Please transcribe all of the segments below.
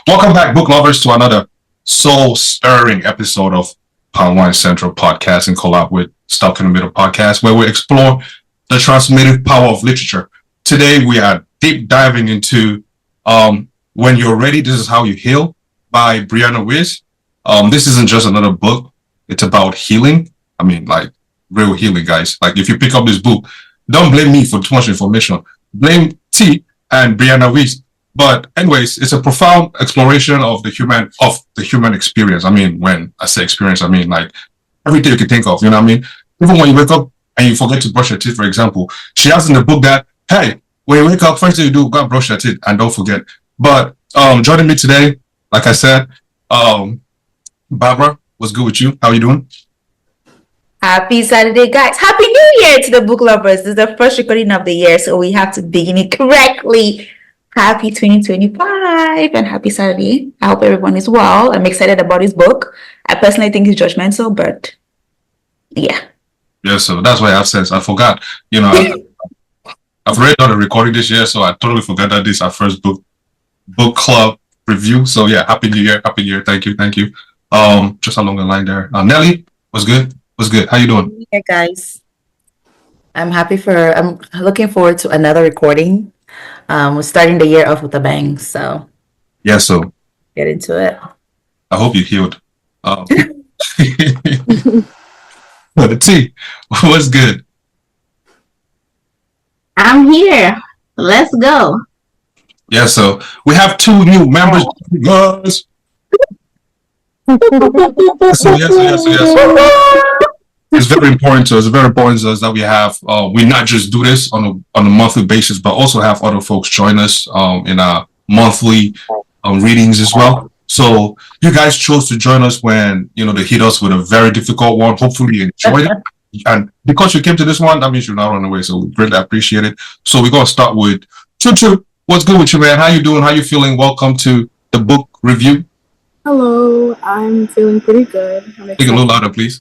Welcome back, book lovers, to another soul-stirring episode of Pound Wine Central Podcast in collab with Stuck in the Middle Podcast, where we explore the transformative power of literature. Today, we are deep diving into When You're Ready, This Is How You Heal by Brianna Wiest. This isn't just another book. It's about healing. I mean, like, real healing, guys. Like, if you pick up this book, don't blame me for too much information. Blame T and Brianna Wiest. But anyways, it's a profound exploration of the human experience. I mean, when I say experience, I mean like everything you can think of, you know what I mean? Even when you wake up and you forget to brush your teeth, for example, she has in the book that, hey, when you wake up, first thing you do, go and brush your teeth and don't forget. But joining me today, like I said, Barbara, what's good with you? How are you doing? Happy Saturday, guys. Happy New Year to the book lovers. This is the first recording of the year, so we have to begin it correctly. Happy 2025 and happy Saturday. I hope everyone is well. I'm excited about this book. I personally think it's judgmental, but yeah. Yeah, so that's why I have sense. I forgot. You know, I've already done a recording this year, so I totally forgot that this is our first book club review. So yeah, happy New Year. Happy New Year. Thank you. Just along the line there. Nelly, what's good? How you doing? Yeah, guys. I'm looking forward to another recording. We're starting the year off with a bang, so Yeah, so get into it. I hope you healed. But T, what's good? I'm here. Let's go. Yeah, so we have two new members, guys. Yes. It's very important to us. It's very important to us that we have we not just do this on a monthly basis, but also have other folks join us in our monthly readings as well. So you guys chose to join us when they hit us with a very difficult one. Hopefully you enjoyed it, and because you came to this one, that means you're not run away. So we greatly appreciate it. So we're gonna start with Choo. What's good with you, man? How you doing? How you feeling? Welcome to the book review. Hello, I'm feeling pretty good. Speak a little louder, please.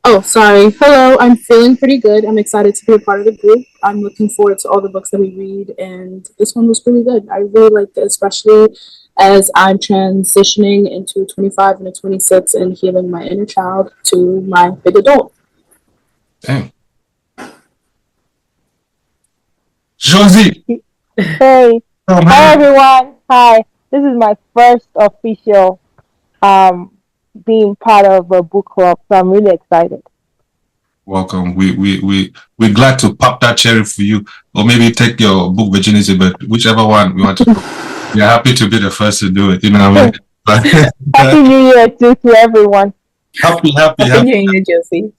Oh, sorry. Hello, I'm feeling pretty good. I'm excited to be a part of the group. I'm looking forward to all the books that we read, and this one was really good. I really liked it, especially as I'm transitioning into 25 and 26 and healing my inner child to my big adult. Dang. Josie. Hey. Hi, everyone. Hi. This is my first official being part of a book club, so I'm really excited. Welcome. We're glad to pop that cherry for you, or maybe take your book virginity, but whichever one we want to. We're happy to be the first to do it. You know what I mean? Happy New Year to everyone. Happy New Year, Josie.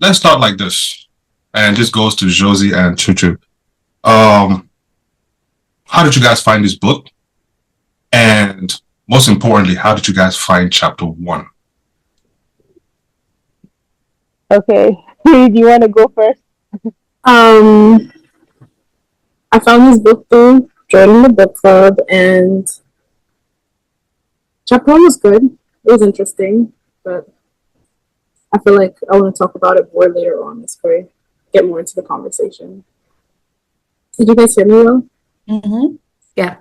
Let's start like this, and this goes to Josie and Choo. How did you guys find this book? And most importantly, how did you guys find chapter 1? Okay. Do you want to go first? I found this book through joining the book club, and chapter 1 was good. It was interesting, but I feel like I want to talk about it more later on as we get more into the conversation. Did you guys hear me well? Mm-hmm. Yeah.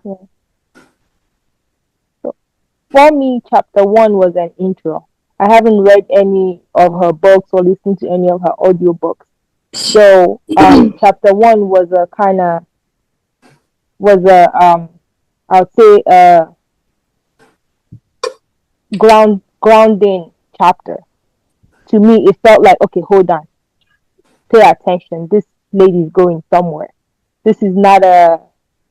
For me, chapter 1 was an intro. I haven't read any of her books or listened to any of her audiobooks. So chapter 1 was I'll say grounding chapter. To me, it felt like, okay, hold on. Pay attention. This lady is going somewhere. This is not a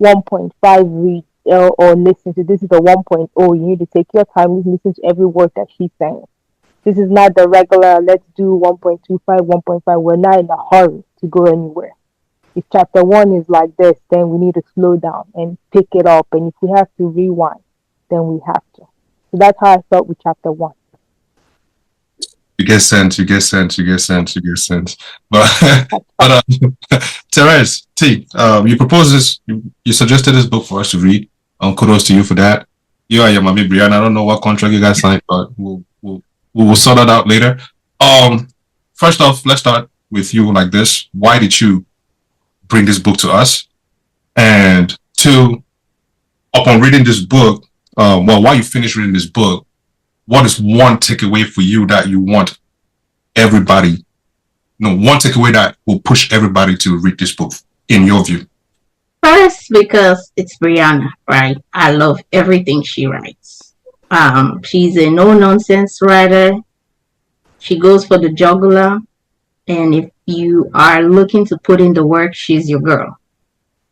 1.5 read or listen to. This is a 1.0. You need to take your time, listen to every word that she's saying. This is not the regular, let's do 1.25, 1.5. We're not in a hurry to go anywhere. If chapter 1 is like this, then we need to slow down and pick it up. And if we have to rewind, then we have to. So that's how I felt with chapter 1. You get sense. But Therese, T, you proposed this, you suggested this book for us to read. Kudos to you for that. You and your mommy Brianna, I don't know what contract you guys signed, but we will sort that out later. First off, let's start with you like this. Why did you bring this book to us? And to, upon reading this book, while you finish reading this book, what is one takeaway for you that you want everybody, one takeaway that will push everybody to read this book, in your view? First, because it's Brianna, right? I love everything she writes. She's a no-nonsense writer. She goes for the jugular. And if you are looking to put in the work, she's your girl.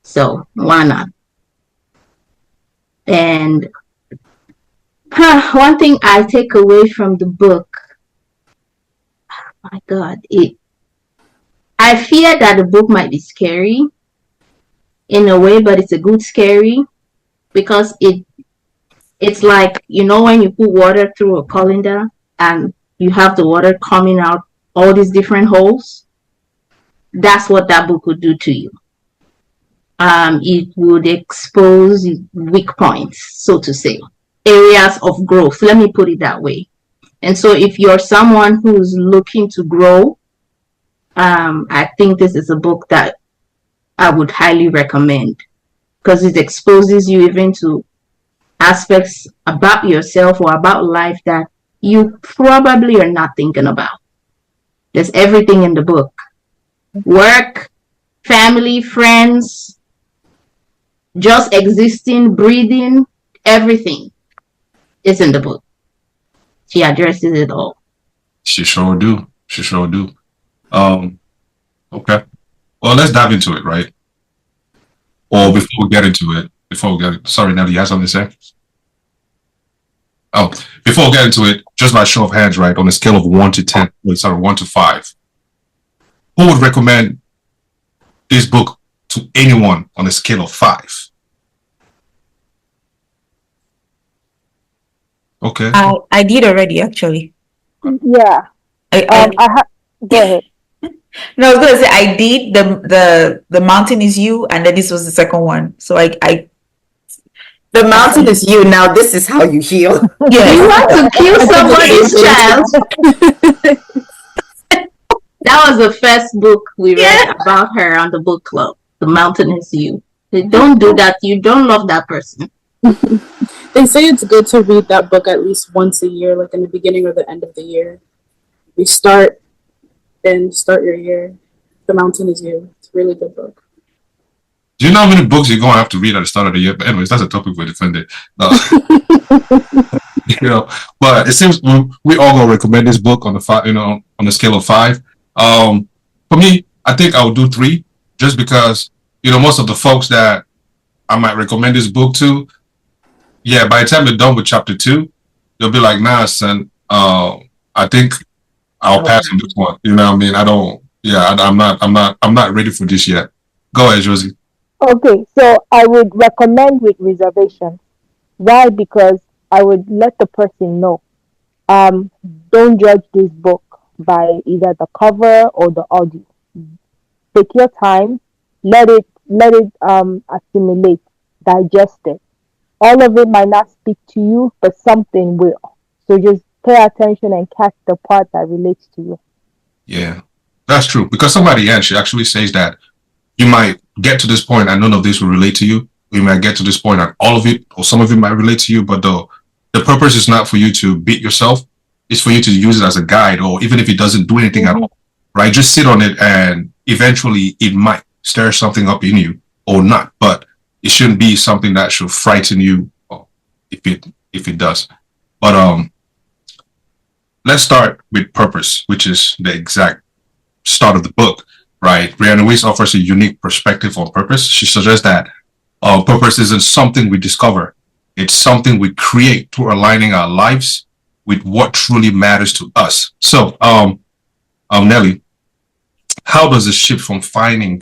So why not? And one thing I take away from the book, oh my God, I fear that the book might be scary in a way, but it's a good scary, because it's like, when you put water through a colander and you have the water coming out all these different holes. That's what that book would do to you. It would expose weak points, so to say, areas of growth. Let me put it that way. And so if you're someone who's looking to grow, I think this is a book that I would highly recommend, because it exposes you even to aspects about yourself or about life that you probably are not thinking about. There's everything in the book. Work, family, friends, just existing, breathing, everything is in the book. She addresses it all. She sure do. Okay. Well, let's dive into it, right? Or before we get into it, sorry, Nelly, you have something to say? Oh, before we get into it, just by show of hands, right, on a scale of 1 to 10, 1 to 5, who would recommend this book to anyone on a scale of 5? Okay. I did already, actually. Yeah. Go ahead. No, I was gonna say I did the mountain is you, and then this was the second one. So I The mountain is you. Now this is how you heal. You want to kill somebody's child. That was the first book we read about her on the book club. The mountain is you. Don't do that. You don't love that person. They say it's good to read that book at least once a year, like in the beginning or the end of the year. You start your year. The Mountain is You. It's a really good book. Do you know how many books you're going to have to read at the start of the year? But anyways, that's a topic for defending. But it seems we all gonna recommend this book on the scale of 5. For me, I think I would do 3, just because most of the folks that I might recommend this book to, by the time they're done with chapter 2, they'll be like, nah, son, I think I'll pass on this one. You know what I mean? I'm not ready for this yet. Go ahead, Josie. Okay, so I would recommend with reservation. Why? Because I would let the person know. Don't judge this book by either the cover or the audio. Take your time, let it assimilate, digest it. All of it might not speak to you, but something will. So just pay attention and catch the part that relates to you. Yeah, that's true. Because somebody actually says that you might get to this point and none of this will relate to you. You might get to this point and all of it or some of it might relate to you, but the purpose is not for you to beat yourself. It's for you to use it as a guide, or even if it doesn't do anything at all, right? Just sit on it and eventually it might stir something up in you or not, but it shouldn't be something that should frighten you if it does. But let's start with purpose, which is the exact start of the book, right? Brianna Wiest offers a unique perspective on purpose. She suggests that purpose isn't something we discover. It's something we create through aligning our lives with what truly matters to us. So, Nelly, how does it shift from finding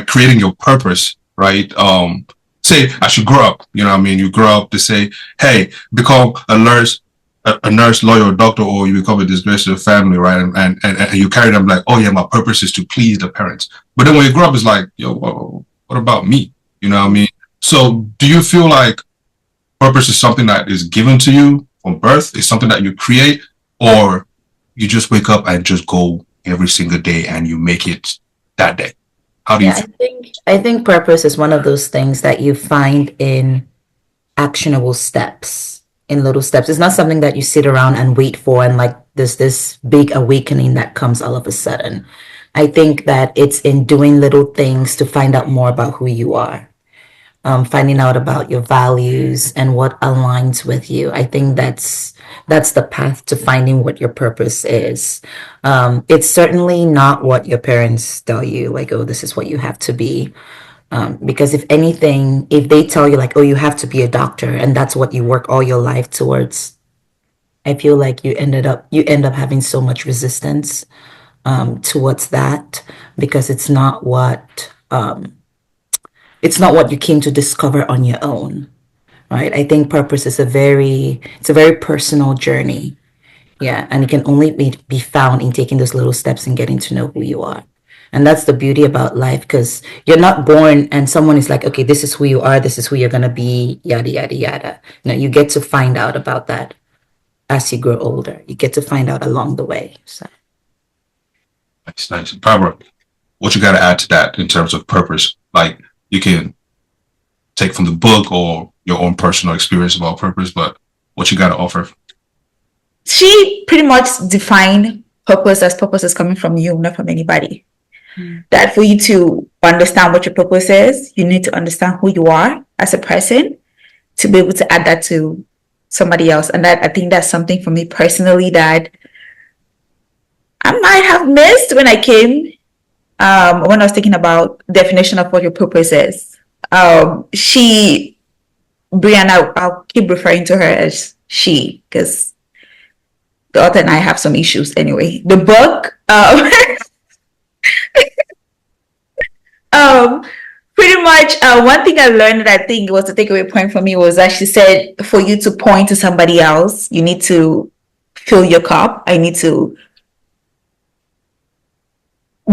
creating your purpose, right? Say I should grow up, you grow up to say, hey, become a nurse, lawyer, or doctor, or you become a disgrace to the family, right? And you carry them like, oh yeah, my purpose is to please the parents. But then when you grow up, it's like, yo, what about me? You know what I mean? So do you feel like purpose is something that is given to you from birth? Is something that you create, or you just wake up and just go every single day and you make it that day? How do you Yeah, I think purpose is one of those things that you find in actionable steps, in little steps. It's not something that you sit around and wait for and like there's this big awakening that comes all of a sudden. I think that it's in doing little things to find out more about who you are, finding out about your values and what aligns with you. I think that's the path to finding what your purpose is. It's certainly not what your parents tell you, like, oh, this is what you have to be. Because if anything, if they tell you like, oh, you have to be a doctor and that's what you work all your life towards, I feel like you end up having so much resistance towards that because it's not what you came to discover on your own, right? I think purpose is it's a very personal journey. Yeah, and it can only be found in taking those little steps and getting to know who you are. And that's the beauty about life because you're not born and someone is like, okay, this is who you are, this is who you're going to be, yada, yada, yada. No, you get to find out about that as you grow older. You get to find out along the way. So, nice. Barbara, what you got to add to that in terms of purpose? Like you can take from the book or your own personal experience about purpose, but what you got to offer? She pretty much defined purpose as purpose is coming from you, not from anybody. That for you to understand what your purpose is, you need to understand who you are as a person to be able to add that to somebody else. And that I think that's something for me personally that I might have missed when I came, when I was thinking about definition of what your purpose is. Brianna, I'll keep referring to her as she because the author and I have some issues anyway. The book, pretty much one thing I learned that I think was a takeaway point for me was that she said for you to point to somebody else, you need to fill your cup. I need to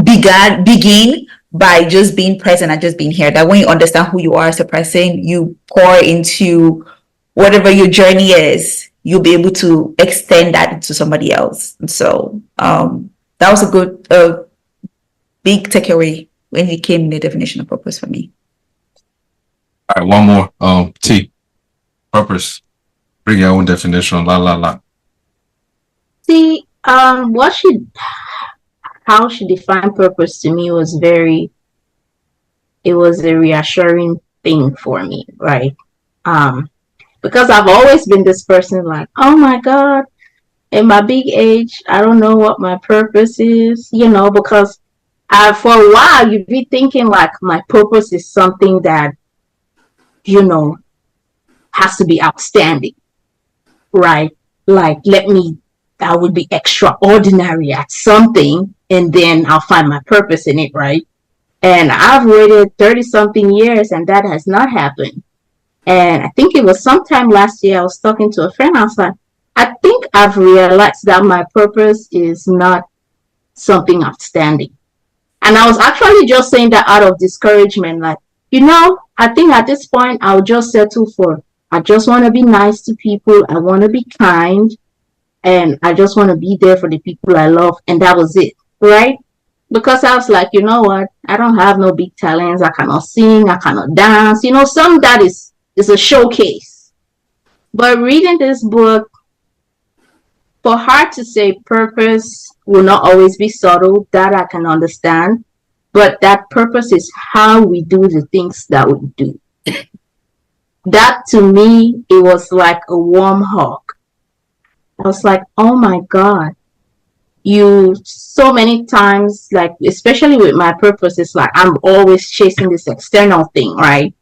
begin by just being present and just being here. That when you understand who you are as a person, you pour into whatever your journey is, you'll be able to extend that to somebody else. And so that was a good big takeaway when it came in the definition of purpose for me. All right, one more. T, purpose. Bring your own definition. La la la. See, how she defined purpose to me was it was a reassuring thing for me, right? Because I've always been this person like, oh my God, in my big age, I don't know what my purpose is, because for a while you'd be thinking like my purpose is something that, has to be outstanding, right? Like, I would be extraordinary at something and then I'll find my purpose in it, right? And I've waited 30 something years and that has not happened. And I think it was sometime last year I was talking to a friend. I was like, I think I've realized that my purpose is not something outstanding. And I was actually just saying that out of discouragement, like, I think at this point I'll just settle for, I just want to be nice to people. I want to be kind. And I just want to be there for the people I love. And that was it, right? Because I was like, you know what? I don't have no big talents. I cannot sing. I cannot dance. Some of that is a showcase. But reading this book, for her to say purpose will not always be subtle, that I can understand. But that purpose is how we do the things that we do. That to me, it was like a warm hug. I was like, oh my God. So many times, like, especially with my purpose, it's like I'm always chasing this external thing, right?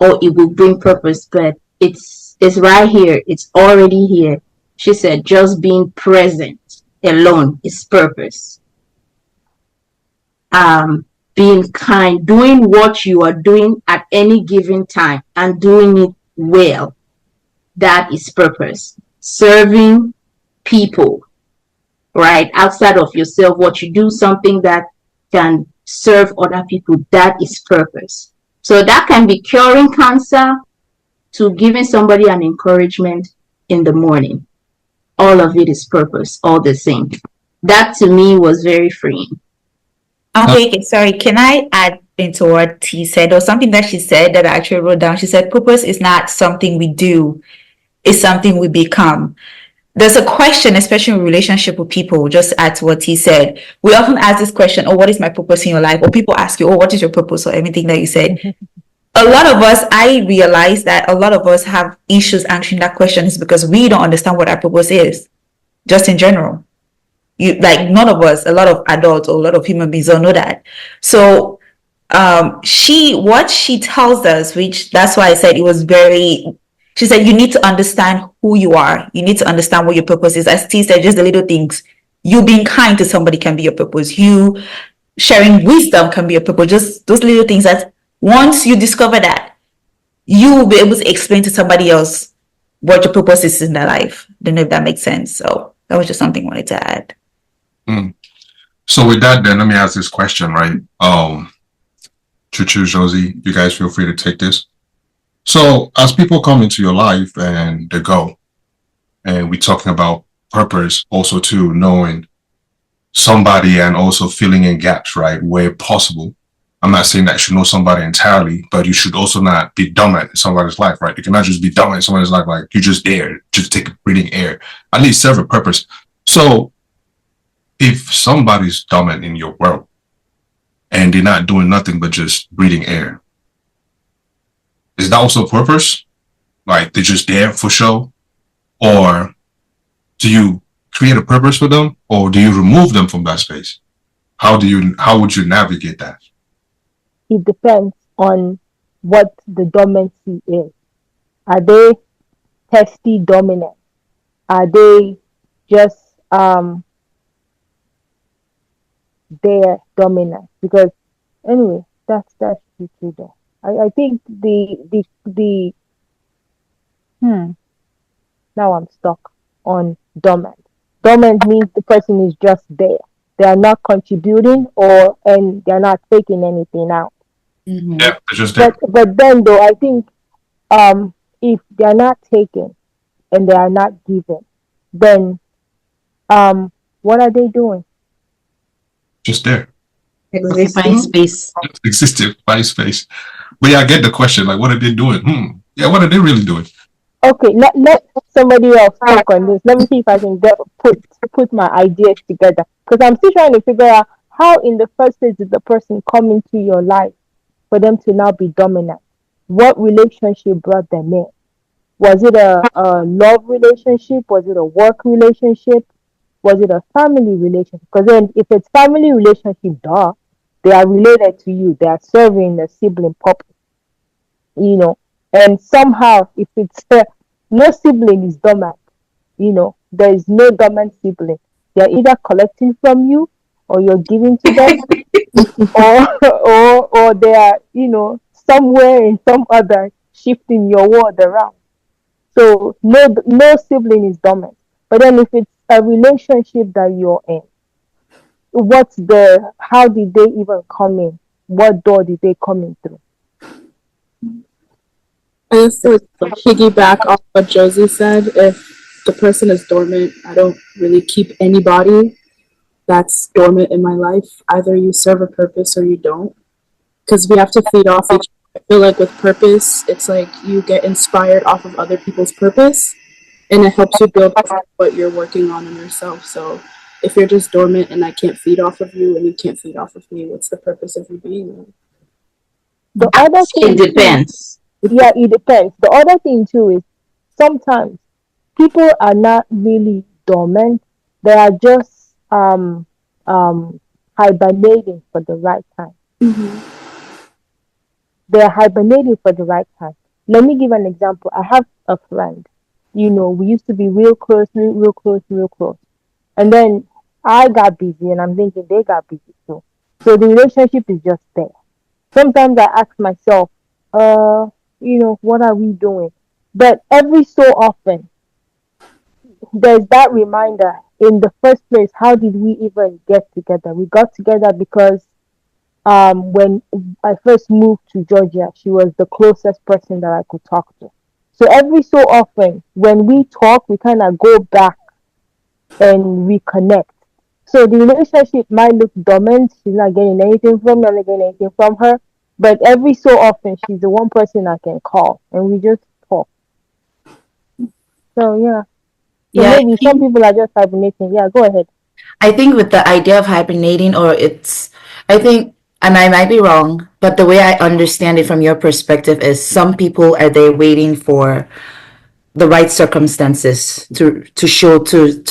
Or it will bring purpose, but it's right here. It's already here. She said, just being present alone is purpose. Being kind, doing what you are doing at any given time and doing it well. That is purpose. Serving people, right? Outside of yourself, what you do, something that can serve other people, that is purpose. So that can be curing cancer to giving somebody an encouragement in the morning. All of it is purpose, all the same. That to me was very freeing. Okay, sorry. Can I add into what T said or something that she said that I actually wrote down? She said, purpose is not something we do, it's something we become. There's a question, especially in relationship with people, just add to what T said. We often ask this question, oh, what is my purpose in your life? Or people ask you, oh, what is your purpose? Or everything that you said. A lot of us, I realize that a lot of us have issues answering that question is because we don't understand what our purpose is, just in general. You like none of us, a lot of adults or a lot of human beings don't know that. So what she tells us, which that's why I said it was very, she said you need to understand who you are, you need to understand what your purpose is. As T said, just the little things. You being kind to somebody can be your purpose, you sharing wisdom can be your purpose, just those little things that once you discover that, you will be able to explain to somebody else what your purpose is in their life. Don't know if that makes sense. So that was just something I wanted to add. So with that, then let me ask this question, right? Chuchu, Josie, you guys feel free to take this. So as people come into your life and they go, and we're talking about purpose, also too, knowing somebody and also filling in gaps, right, where possible. I'm not saying that you should know somebody entirely, but you should also not be dominant in somebody's life, right? You cannot just be dominant in somebody's life, like you're just there, just take breathing air. At least serve a purpose. So if somebody's dominant in your world and they're not doing nothing but just breathing air, is that also a purpose? Like they're just there for show? Or do you create a purpose for them, or do you remove them from that space? How would you navigate that? It depends on what the dormancy is. Are they testy dominant? Are they just their dominant? Because anyway, that's the truth there. I think the now I'm stuck on dormant. Dormant means the person is just there. They are not contributing and they're not taking anything out. Mm-hmm. Yeah, they're just there. But then though I think if they're not taking and they are not giving, then what are they doing? Just there. Occupying space. Just existing by space. But yeah, I get the question. Like, what are they doing? Yeah, what are they really doing? Okay, let somebody else talk on this. Let me see if I can put my ideas together. Because I'm still trying to figure out how in the first place did the person come into your life for them to now be dominant? What relationship brought them in? Was it a love relationship? Was it a work relationship? Was it a family relationship? Because then if it's family relationship, they are related to you. They are serving the sibling purpose. And somehow if it's no sibling is dormant, there is no dormant sibling. They're either collecting from you or you're giving to them or they are somewhere in some other shifting your world around. So no sibling is dormant. But then if it's a relationship that you're in, how did they even come in? What door did they come in through? And so to piggyback off what Josie said, if the person is dormant, I don't really keep anybody that's dormant in my life. Either you serve a purpose or you don't, because we have to feed off each other. I feel like with purpose, it's like you get inspired off of other people's purpose, and it helps you build off of what you're working on in yourself. So if you're just dormant and I can't feed off of you and you can't feed off of me, what's the purpose of you being there? The other thing It depends. Yeah, it depends. The other thing too is sometimes people are not really dormant. They are just hibernating for the right time. They are hibernating for the right time. Let me give an example. I have a friend. We used to be real close, real close, real close. And then I got busy and I'm thinking they got busy too. So the relationship is just there. Sometimes I ask myself, what are we doing? But every so often, there's that reminder in the first place, how did we even get together? We got together because when I first moved to Georgia, she was the closest person that I could talk to. So every so often, when we talk, we kind of go back and reconnect. So the relationship might look dormant. She's not getting anything from me, I'm not getting anything from her. But every so often, she's the one person I can call, and we just talk. So yeah. So Yeah, maybe some people are just hibernating. Yeah, go ahead. I think with the idea of hibernating, I think, and I might be wrong, but the way I understand it from your perspective is some people are they waiting for the right circumstances to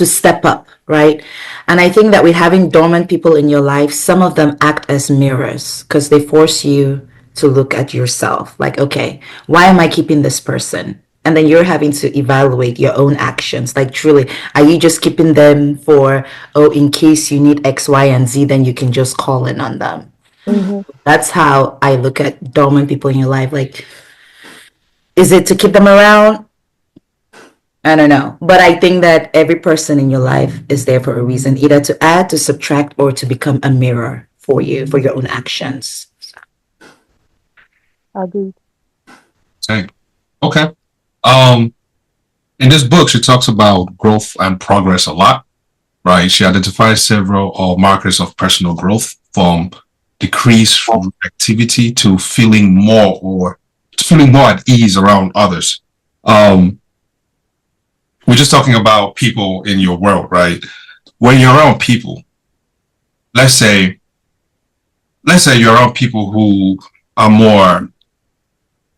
step up, right? And I think that with having dormant people in your life, some of them act as mirrors because they force you to look at yourself like, okay, why am I keeping this person? And then you're having to evaluate your own actions. Like, truly, are you just keeping them for, oh, in case you need X, Y, and Z, then you can just call in on them? Mm-hmm. That's how I look at dormant people in your life. Like, is it to keep them around? I don't know. But I think that every person in your life is there for a reason, either to add, to subtract, or to become a mirror for you, for your own actions. Agreed. Same. Okay. In this book, she talks about growth and progress a lot, right? She identifies several markers of personal growth, from decrease from activity to feeling more at ease around others. We're just talking about people in your world, right? When you're around people, let's say you're around people who are more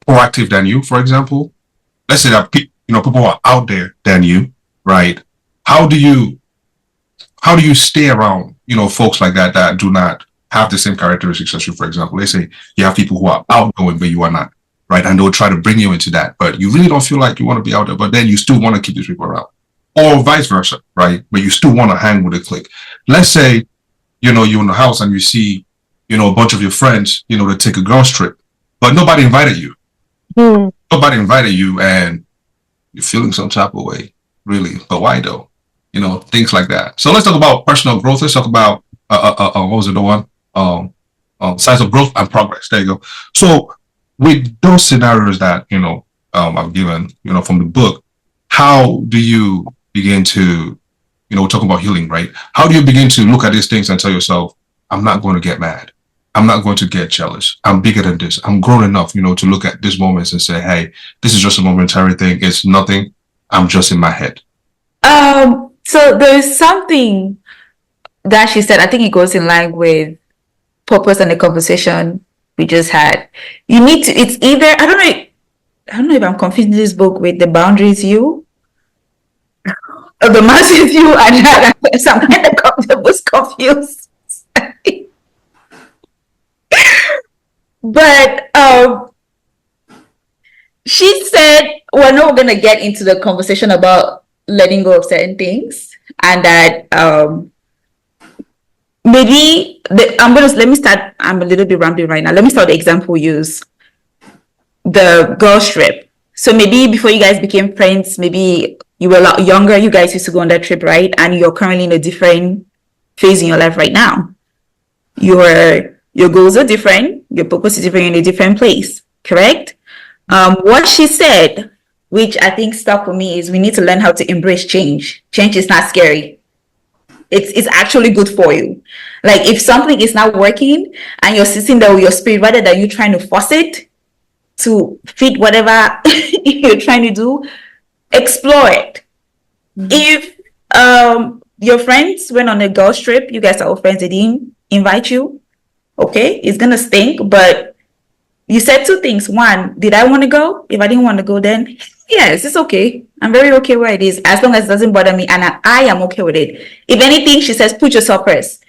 proactive than you, for example. Let's say that people who are out there than you, right? How do you stay around folks like that do not have the same characteristics as you? For example, let's say you have people who are outgoing but you are not, right? And they'll try to bring you into that, but you really don't feel like you want to be out there, but then you still want to keep these people around, or vice versa, right? But you still want to hang with a clique. Let's say you're in the house and you see a bunch of your friends to take a girls trip, but nobody invited you. Nobody invited you, and you're feeling some type of way, really. But why though? Things like that. So let's talk about personal growth. Let's talk about what was it, the one? Size of growth and progress. There you go. So with those scenarios that I've given, from the book, how do you begin to, we're talking about healing, right? How do you begin to look at these things and tell yourself, I'm not going to get mad. I'm not going to get jealous. I'm bigger than this. I'm grown enough, to look at these moments and say, hey, this is just a momentary thing. It's nothing. I'm just in my head. So there's something that she said, I think it goes in line with purpose and the conversation we just had. You need to, it's either, I don't know if I'm confusing this book with The Boundaries You, or The Massive You, and I'm kind of the book's confused. But she said we're not going to get into the conversation about letting go of certain things, and that let me start. I'm a little bit rambling right now. Let me start the example we use. The girls trip. So maybe before you guys became friends, maybe you were a lot younger, you guys used to go on that trip, right? And you're currently in a different phase in your life right now. Your goals are different, your purpose is different, in a different place, correct? What she said, which I think stuck with me, is we need to learn how to embrace change. Change is not scary. It's actually good for you. Like, if something is not working and you're sitting there with your spirit, rather than you trying to force it to fit whatever you're trying to do, explore it. If your friends went on a girls trip, you guys are all friends, they didn't invite you, okay, it's gonna stink, but you said two things. One, did I want to go? If I didn't want to go, then yes, it's okay. I'm very okay where it is, as long as it doesn't bother me, and I am okay with it. If anything, she says, put yourself first.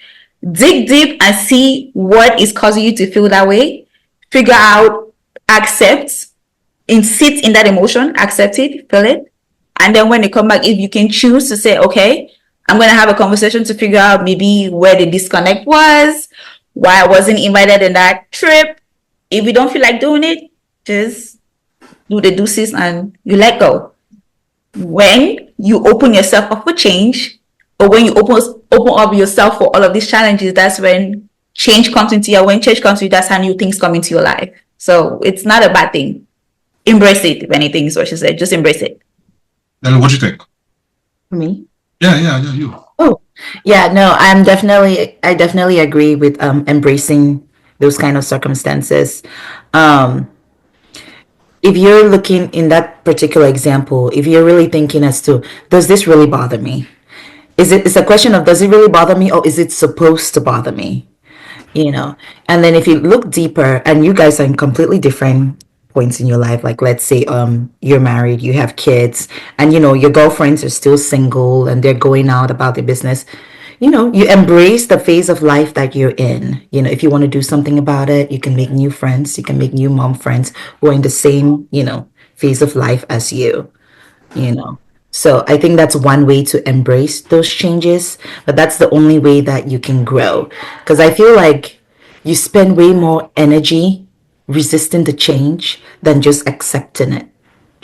Dig deep and see what is causing you to feel that way. Figure out, accept, sit in that emotion, accept it, feel it. And then when they come back, if you can choose to say, okay, I'm going to have a conversation to figure out maybe where the disconnect was, why I wasn't invited in that trip. If you don't feel like doing it, just do the deuces and you let go. When you open yourself up for change, or when you open up yourself for all of these challenges, that's when change comes into you. When change comes to you, that's how new things come into your life. So it's not a bad thing. Embrace it, if anything, is what she said. Just embrace it. Then what do you think? Me? Yeah, you. Oh, yeah, no, I definitely agree with embracing those kind of circumstances. Um, if you're looking in that particular example, if you're really thinking as to, does this really bother me? It's a question of, does it really bother me, or is it supposed to bother me? You know, and then if you look deeper, and you guys are in completely different points in your life, like let's say you're married, you have kids, and your girlfriends are still single and they're going out about their business. You embrace the phase of life that you're in. If you want to do something about it, you can make new friends, you can make new mom friends who are in the same phase of life as you. So I think that's one way to embrace those changes, but that's the only way that you can grow. Because I feel like you spend way more energy resisting the change than just accepting it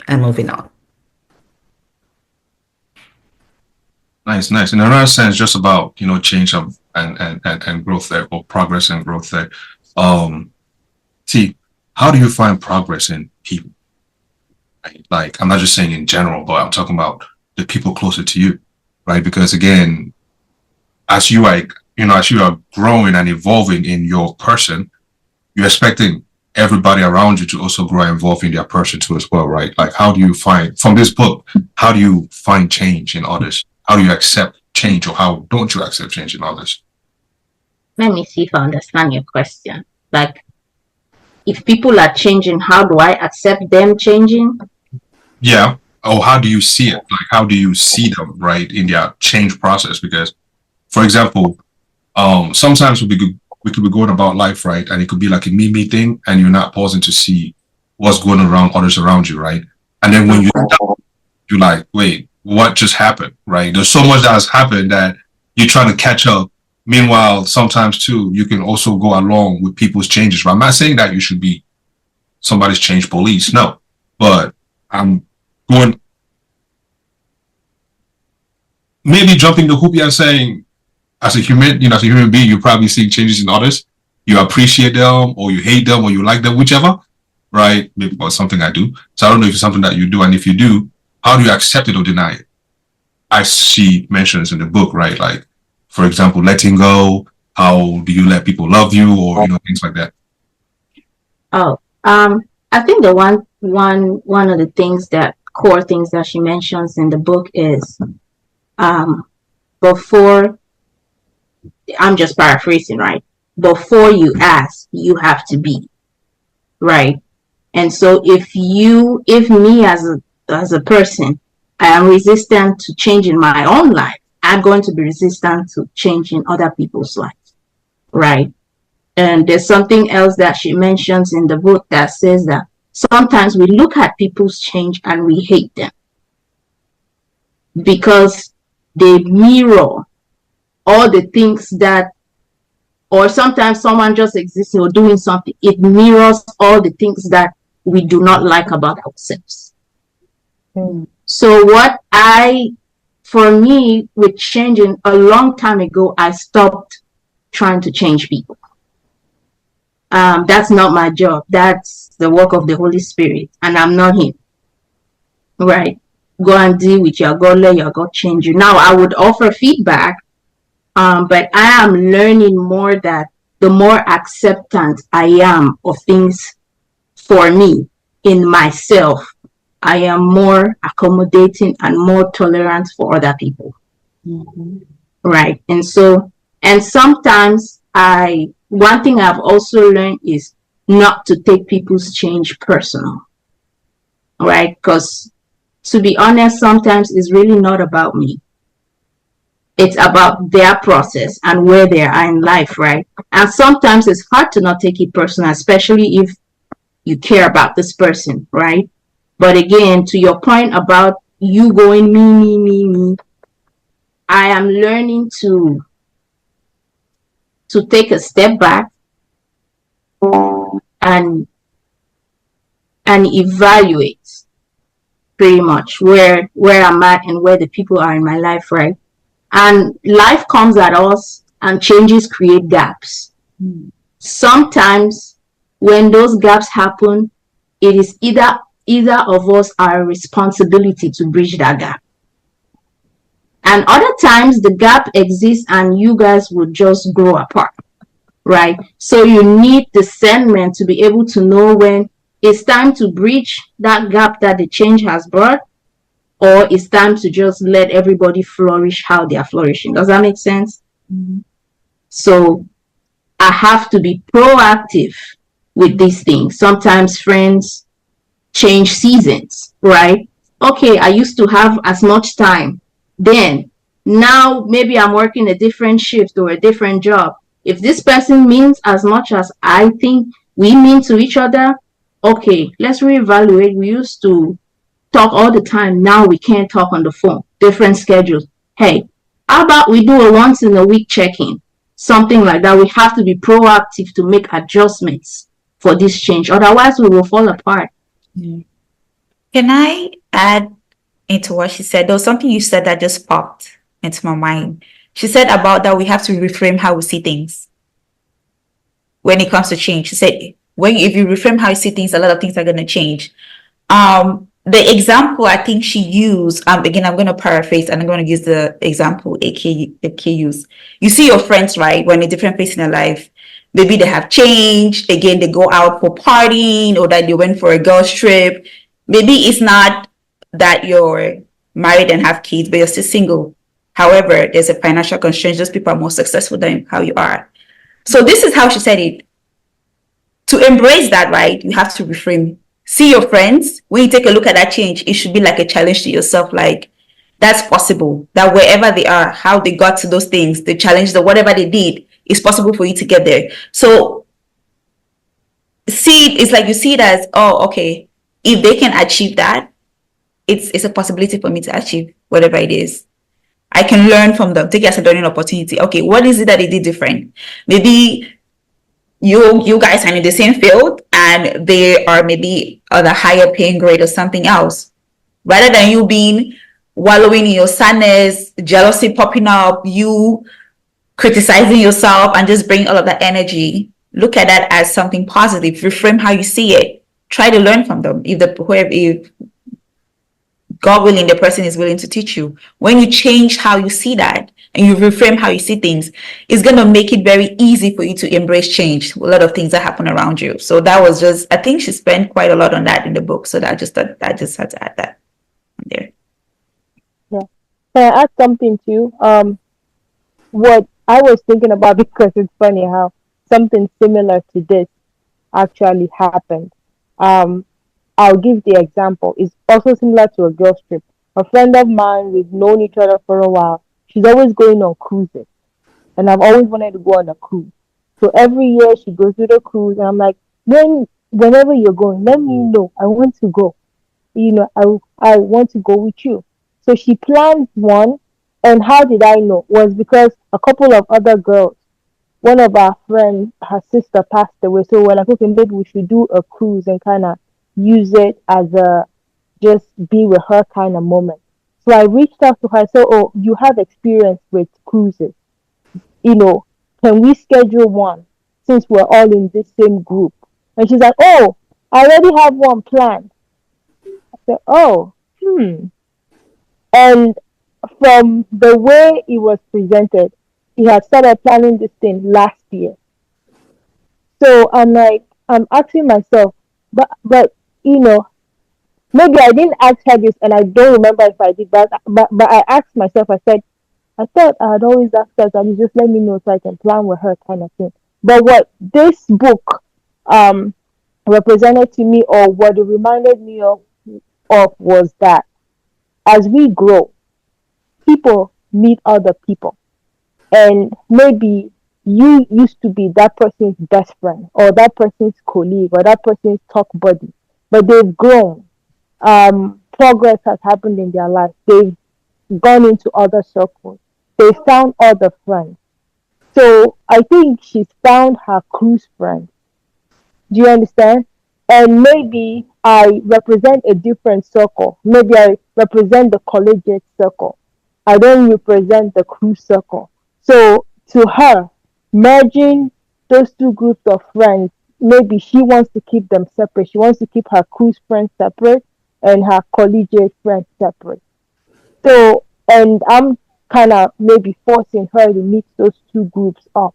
and moving on. Nice, nice. In another sense, just about change and growth there, or progress and growth there. See, how do you find progress in people? Right? Like, I'm not just saying in general, but I'm talking about the people closer to you, right? Because again, as you as you are growing and evolving in your person, you're expecting everybody around you to also grow and evolve in their person too as well, right? Like, how do you find from this book? How do you find change in others? How do you accept change, or how don't you accept change in others? Let me see if I understand your question. Like, if people are changing, how do I accept them changing? Yeah. Or how do you see it? Like, how do you see them, right, in their change process? Because, for example, sometimes we could be going about life, right, and it could be like a me thing, and you're not pausing to see what's going around others around you, right? And then when you're like, wait, what just happened, right? There's so much that has happened that you're trying to catch up. Meanwhile, sometimes too, you can also go along with people's changes. But I'm not saying that you should be somebody's change police, no. But I'm going maybe jumping the hoop and saying, as a human being, you probably see changes in others. You appreciate them, or you hate them, or you like them, whichever, right? Maybe or something I do. So I don't know if it's something that you do, and if you do, how do you accept it or deny it? As she mentions in the book, right? Like, for example, letting go. How do you let people love you, or things like that? Oh, I think the one of the core things that she mentions in the book is before, I'm just paraphrasing, right? Before you ask, you have to be, right? And so if me as a person, I am resistant to changing my own life, I'm going to be resistant to changing other people's lives, right? And there's something else that she mentions in the book that says that sometimes we look at people's change and we hate them because they mirror all the things that, or sometimes someone just existing or doing something, it mirrors all the things that we do not like about ourselves. So for me, with changing, a long time ago, I stopped trying to change people. That's not my job. That's the work of the Holy Spirit, and I'm not him. Right? Go and deal with your God, let your God change you. Now, I would offer feedback, but I am learning more that the more acceptant I am of things for me in myself, I am more accommodating and more tolerant for other people. Mm-hmm. Right? And sometimes one thing I've also learned is not to take people's change personal, right? Because to be honest, sometimes it's really not about me. It's about their process and where they are in life, right? And sometimes it's hard to not take it personal, especially if you care about this person, right? But again, to your point about you going me, I am learning to take a step back and evaluate pretty much where I'm at and where the people are in my life, right? And life comes at us and changes create gaps. Sometimes when those gaps happen, it is either of us our responsibility to bridge that gap. And other times the gap exists and you guys would just grow apart, right? So you need discernment to be able to know when it's time to bridge that gap that the change has brought, or it's time to just let everybody flourish how they are flourishing. Does that make sense? Mm-hmm. So I have to be proactive with these things. Sometimes friends change seasons, right? Okay, I used to have as much time then. Now maybe I'm working a different shift or a different job. If this person means as much as I think we mean to each other, okay, let's reevaluate. We used to talk all the time. Now we can't talk on the phone. Different schedules. Hey, how about we do a once in a week check-in? Something like that. We have to be proactive to make adjustments for this change. Otherwise, we will fall apart. Can I add into what she said? There was something you said that just popped into my mind. She said about that we have to reframe how we see things when it comes to change. She said, if you reframe how you see things, a lot of things are going to change. The example I think she used, again, I'm going to paraphrase and I'm going to use the example AK used. You see your friends, right, when in a different place in their life. Maybe they have changed. Again, they go out for partying or that they went for a girls' trip. Maybe it's not that you're married and have kids, but you're still single. However, there's a financial constraint. Those people are more successful than how you are. So this is how she said it. To embrace that, right, you have to reframe. See your friends. When you take a look at that change, it should be like a challenge to yourself. Like, that's possible. That wherever they are, how they got to those things, the challenge, the whatever they did, it's possible for you to get there. So see, it's like you see it as, oh, okay, if they can achieve that, it's a possibility for me to achieve whatever it is. I can learn from them. Take it as a learning opportunity. Okay, what is it that they did different? Maybe you guys are in the same field and they are maybe on a higher paying grade or something else. Rather than you being wallowing in your sadness, jealousy popping up, you criticizing yourself and just bring all of that energy, look at that as something positive. Reframe how you see it. Try to learn from them. If God willing, the person is willing to teach you. When you change how you see that and you reframe how you see things, it's going to make it very easy for you to embrace change. A lot of things that happen around you. So that was just, I think she spent quite a lot on that in the book. So I just had to add that there. Yeah. Can I add something too? What I was thinking about, because it's funny how something similar to this actually happened. I'll give the example. It's also similar to a girl's trip. A friend of mine, we've known each other for a while. She's always going on cruises, and I've always wanted to go on a cruise. So every year she goes to the cruise, and I'm like, whenever you're going, let me know. I want to go. I want to go with you. So she planned one, and how did I know? Was because a couple of other girls, one of our friends, her sister passed away. So we're like, okay, maybe we should do a cruise and kind of use it as a just be with her kind of moment. So I reached out to her. So, oh, you have experience with cruises. Can we schedule one since we're all in this same group? And she's like, oh, I already have one planned. I said, oh, And from the way it was presented, he had started planning this thing last year. So I'm asking myself, but maybe I didn't ask her this, and I don't remember if I did that. But I asked myself. I said, I thought I had always asked her that you just let me know so I can plan with her, kind of thing. But what this book represented to me, or what it reminded me of was that as we grow, people meet other people, and maybe you used to be that person's best friend or that person's colleague or that person's talk buddy, but they've grown. Progress has happened in their life. They've gone into other circles. They found other friends. So I think she's found her cruise friend. Do you understand? And maybe I represent a different circle. Maybe I represent the collegiate circle. I don't represent the cruise circle. So to her, merging those two groups of friends, maybe she wants to keep them separate. She wants to keep her cruise friends separate and her collegiate friends separate. So, and I'm kind of maybe forcing her to mix those two groups up.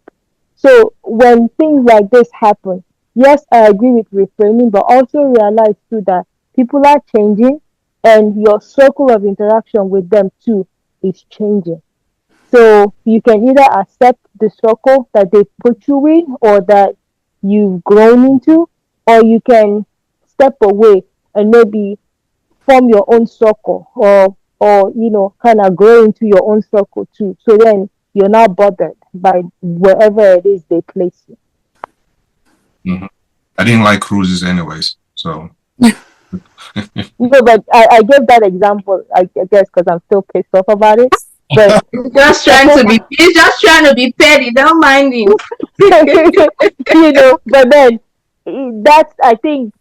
So when things like this happen, yes, I agree with reframing, but also realize too that people are changing and your circle of interaction with them too is changing. So you can either accept the circle that they put you in or that you've grown into, or you can step away and maybe form your own circle, or kind of grow into your own circle too. So then you're not bothered by wherever it is they place you. Mm-hmm. I didn't like cruises anyways, so. No, but I gave that example, I guess, because I'm still pissed off about it. But He's just trying to be petty. Don't mind him. but then I think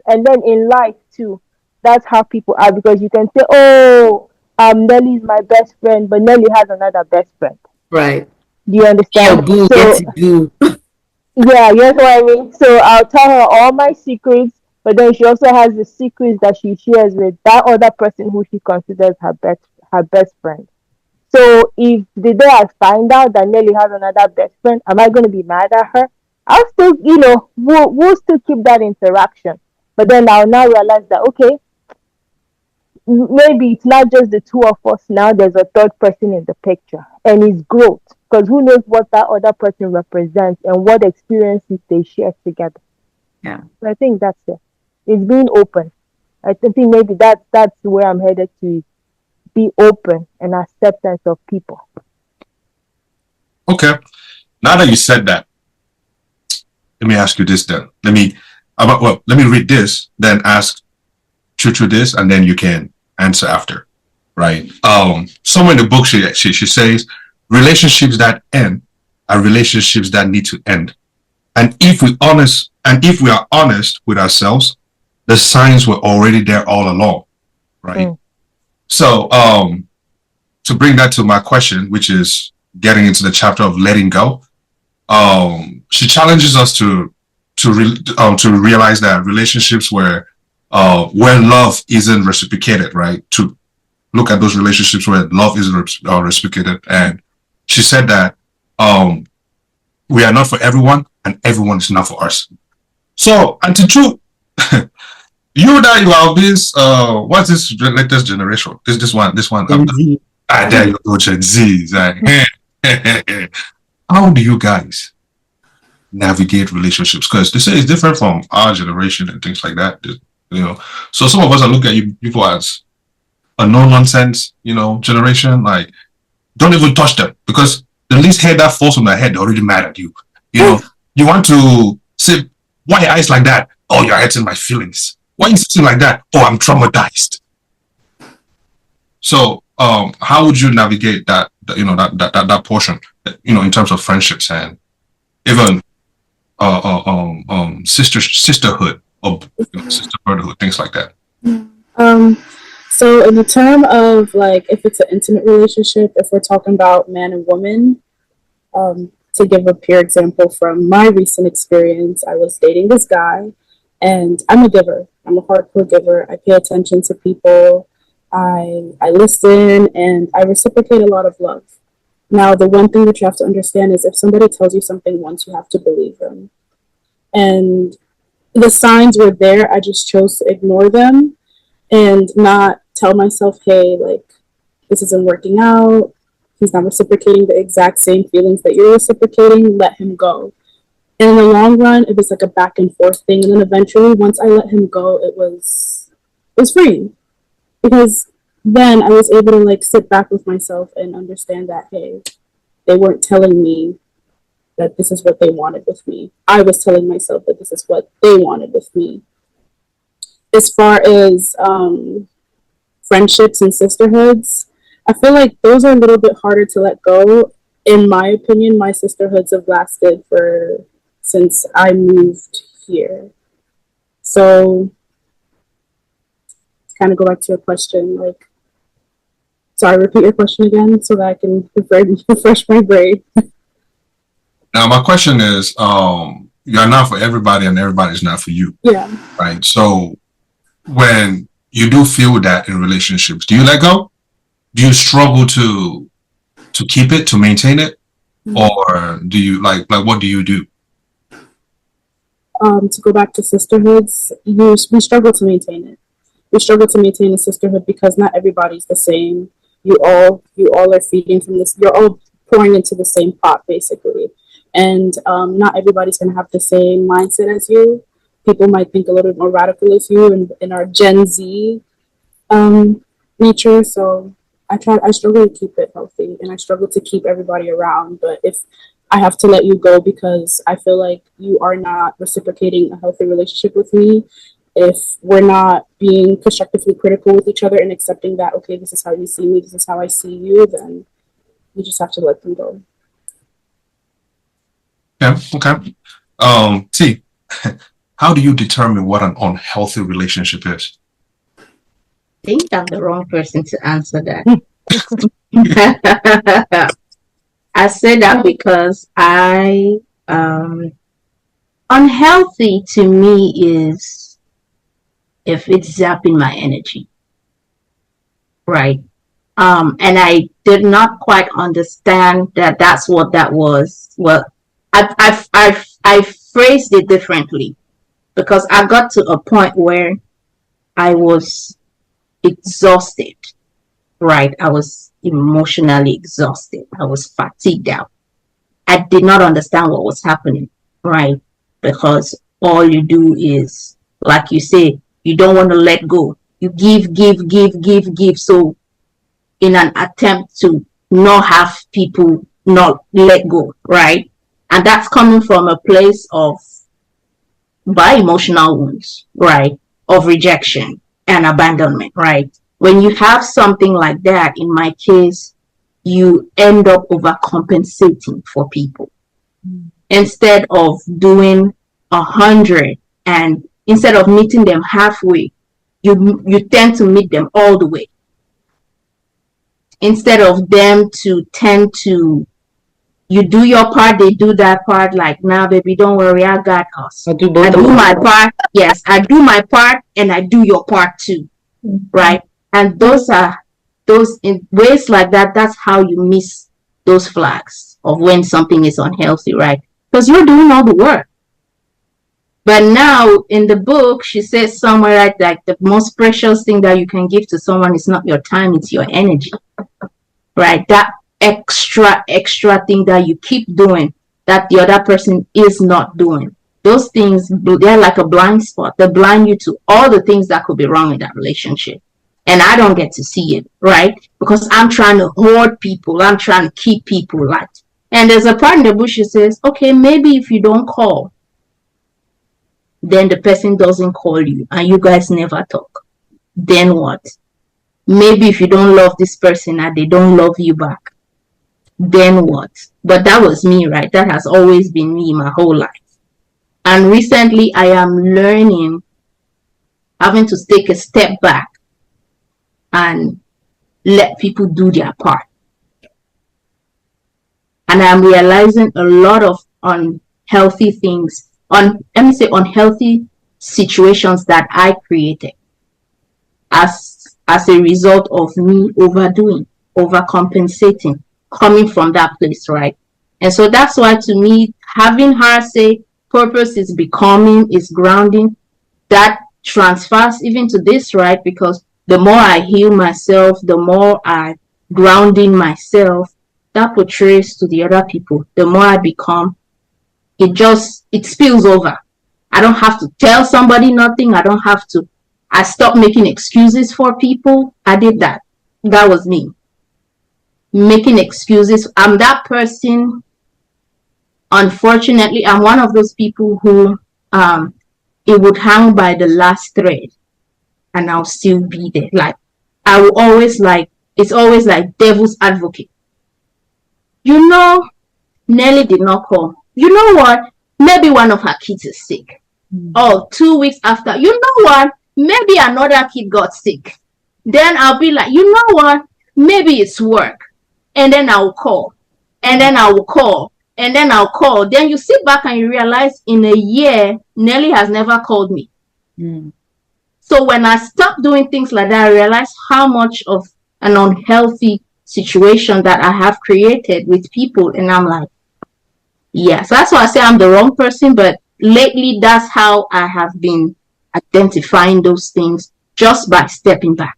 and then in life too, that's how people are, because you can say, oh, Nelly's my best friend, but Nelly has another best friend. Right. Do you understand? Oh, boo, So, get to do. yeah, you know what I mean? So I'll tell her all my secrets, but then she also has the secrets that she shares with that other person who she considers her best friend. So if the day I find out that Nelly has another best friend, am I going to be mad at her? I'll still, we'll still keep that interaction. But then I'll now realize that, okay, maybe it's not just the two of us now, there's a third person in the picture, and it's growth, because who knows what that other person represents and what experiences they share together. Yeah. So I think that's it. It's being open. I think maybe that's where I'm headed to, be open and acceptance of people. Okay. Now that you said that, let me ask you this then. Let me read this, then ask Chuchu this, and then you can answer after. Right? Somewhere in the book she says relationships that end are relationships that need to end. And if we are honest with ourselves, the signs were already there all along. Right? So to bring that to my question, which is getting into the chapter of letting go, she challenges us to realize that relationships where love isn't reciprocated, right? To look at those relationships where love isn't reciprocated, and she said that we are not for everyone, and everyone is not for us. So, and to true, you are this what's this latest generation? This one. There you go, Gen Z. How do you guys navigate relationships? Because they say it's different from our generation and things like that. So some of us are looking at you people as a no nonsense, generation. Like, don't even touch them, because the least hair that falls on their head, they're already mad at you. You want to say, why your eyes like that? Oh, you're hurting my feelings. Why you sitting like that? Oh, I'm traumatized. So, how would you navigate that portion, in terms of friendships and even sisterhood or sisterhood, things like that? So in the term of, like, if it's an intimate relationship, if we're talking about man and woman, to give a pure example from my recent experience, I was dating this guy, and I'm a giver. I'm a hardcore giver. I pay attention to people. I listen, and I reciprocate a lot of love. Now, the one thing that you have to understand is if somebody tells you something once, you have to believe them. And the signs were there. I just chose to ignore them and not tell myself, hey, like, this isn't working out. He's not reciprocating the exact same feelings that you're reciprocating. Let him go. And in the long run, it was like a back and forth thing. And then eventually, once I let him go, it was freeing. Because then I was able to, like, sit back with myself and understand that, hey, they weren't telling me that this is what they wanted with me. I was telling myself that this is what they wanted with me. As far as friendships and sisterhoods, I feel like those are a little bit harder to let go. In my opinion, my sisterhoods have lasted since I moved here. So to kind of go back to your question, like, sorry, repeat your question again so that I can refresh my brain. Now, my question is, you're not for everybody and everybody's not for you. Yeah. Right. So when you do feel that in relationships, do you let go? Do you struggle to to keep it, to maintain it, or do you like what do you do? To go back to sisterhoods, we struggle to maintain it. We struggle to maintain a sisterhood because not everybody's the same. You all are feeding from this. You're all pouring into the same pot, basically, and not everybody's going to have the same mindset as you. People might think a little bit more radical as you, and in our Gen Z nature. So I struggle to keep it healthy, and I struggle to keep everybody around. But if I have to let you go because I feel like you are not reciprocating a healthy relationship with me, if we're not being constructively critical with each other and accepting that, okay, this is how you see me, this is how I see you, then you just have to let them go. Yeah, okay. T, how do you determine what an unhealthy relationship is? I think I'm the wrong person to answer that. I say that because unhealthy to me is if it's zapping my energy, right? And I did not quite understand that that's what that was. Well, I phrased it differently because I got to a point where I was exhausted, right? I was emotionally exhausted. I was fatigued out. I did not understand what was happening, right? Because all you do is, like you say, you don't want to let go. You give. So in an attempt to not have people not let go, right? And that's coming from a place of by emotional wounds, right? Of rejection and abandonment, right? When you have something like that, in my case, you end up overcompensating for people. Instead of doing 100 and instead of meeting them halfway, you tend to meet them all the way. Instead of them to tend to, you do your part, they do that part, like, nah, baby, don't worry, I got us. I do my part. Yes, I do my part and I do your part too. Right? And those in ways like that, that's how you miss those flags of when something is unhealthy, right? Because you're doing all the work. But now in the book, she says somewhere like the most precious thing that you can give to someone is not your time, it's your energy. Right? That extra thing that you keep doing that the other person is not doing. Those things, they're like a blind spot. They blind you to all the things that could be wrong in that relationship. And I don't get to see it, right? Because I'm trying to hoard people. I'm trying to keep people like. And there's a part in the book that says, okay, maybe if you don't call, then the person doesn't call you and you guys never talk. Then what? Maybe if you don't love this person and they don't love you back, then what? But that was me, right? That has always been me my whole life. And recently I am learning, having to take a step back and let people do their part. And I'm realizing a lot of unhealthy things, unhealthy situations that I created as a result of me overdoing, overcompensating, coming from that place, right? And so that's why, to me, having her say purpose is becoming, is grounding, that transfers even to this, right? Because the more I heal myself, the more I grounding myself, that portrays to the other people. The more I become, it spills over. I don't have to tell somebody nothing. I stopped making excuses for people. I did that. That was me. Making excuses. I'm that person. Unfortunately, I'm one of those people who it would hang by the last thread and I'll still be there. Like, I will always it's always like devil's advocate. You know, Nelly did not call. You know what? Maybe one of her kids is sick. Oh, 2 weeks after, you know what? Maybe another kid got sick. Then I'll be like, you know what? Maybe it's work. And then I'll call. And then I will call. And then I'll call. Then you sit back and you realize in a year, Nelly has never called me. So when I stopped doing things like that, I realized how much of an unhealthy situation that I have created with people, and I'm like, yeah. So that's why I say I'm the wrong person. But lately, that's how I have been identifying those things, just by stepping back.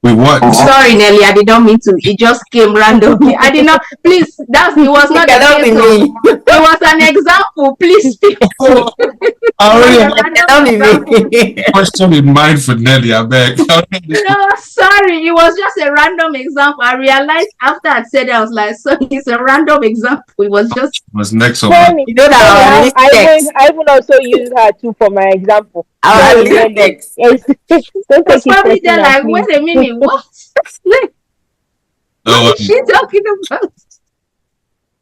With what? Sorry, Nelly, I did not mean to. It just came randomly. I did not. Please, it was not the Cannot be case. me. It was an example. Please speak. I already have a Cannot be me. question in mind for Nelly. I beg. No, sorry. It was just a random example. I realized after I said it, I was like, so it's a random example. It was just. What's next on Tony, You know that Tony, our list I even also use her too for my example. Our Don't list really- Yes. Don't Was take it probably there personal, like, please. wait a minute, what? Like, Don't what is worry. she talking about?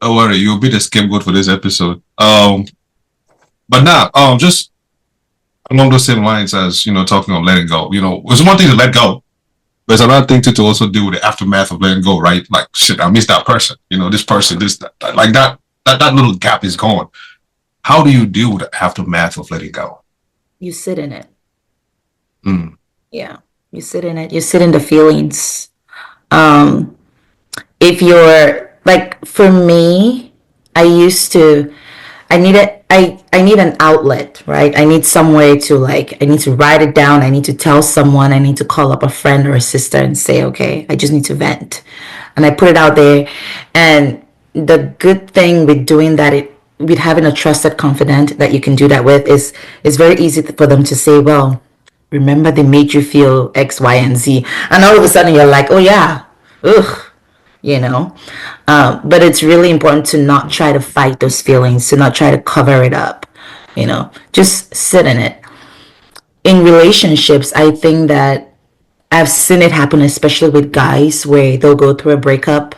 Don't worry. You'll be the scapegoat for this episode. But now, just along those same lines as talking of letting go. It's one thing to let go, but it's another thing to also deal with the aftermath of letting go, right? Like, shit, I missed that person. This person, this, that, like that little gap is gone. How do you deal with the aftermath of letting go? You sit in it. Mm. Yeah, you sit in it. You sit in the feelings. If you're like, for me, I need an outlet, right? I need some way to I need to write it down. I need to tell someone. I need to call up a friend or a sister and say, okay, I just need to vent. And I put it out there. And the good thing with doing that, with having a trusted confidant that you can do that with, is it's very easy for them to say, well, remember they made you feel X, Y, and Z. And all of a sudden you're like, oh yeah, ugh. But it's really important to not try to fight those feelings, to not try to cover it up, just sit in it. In relationships, I think that I've seen it happen, especially with guys, where they'll go through a breakup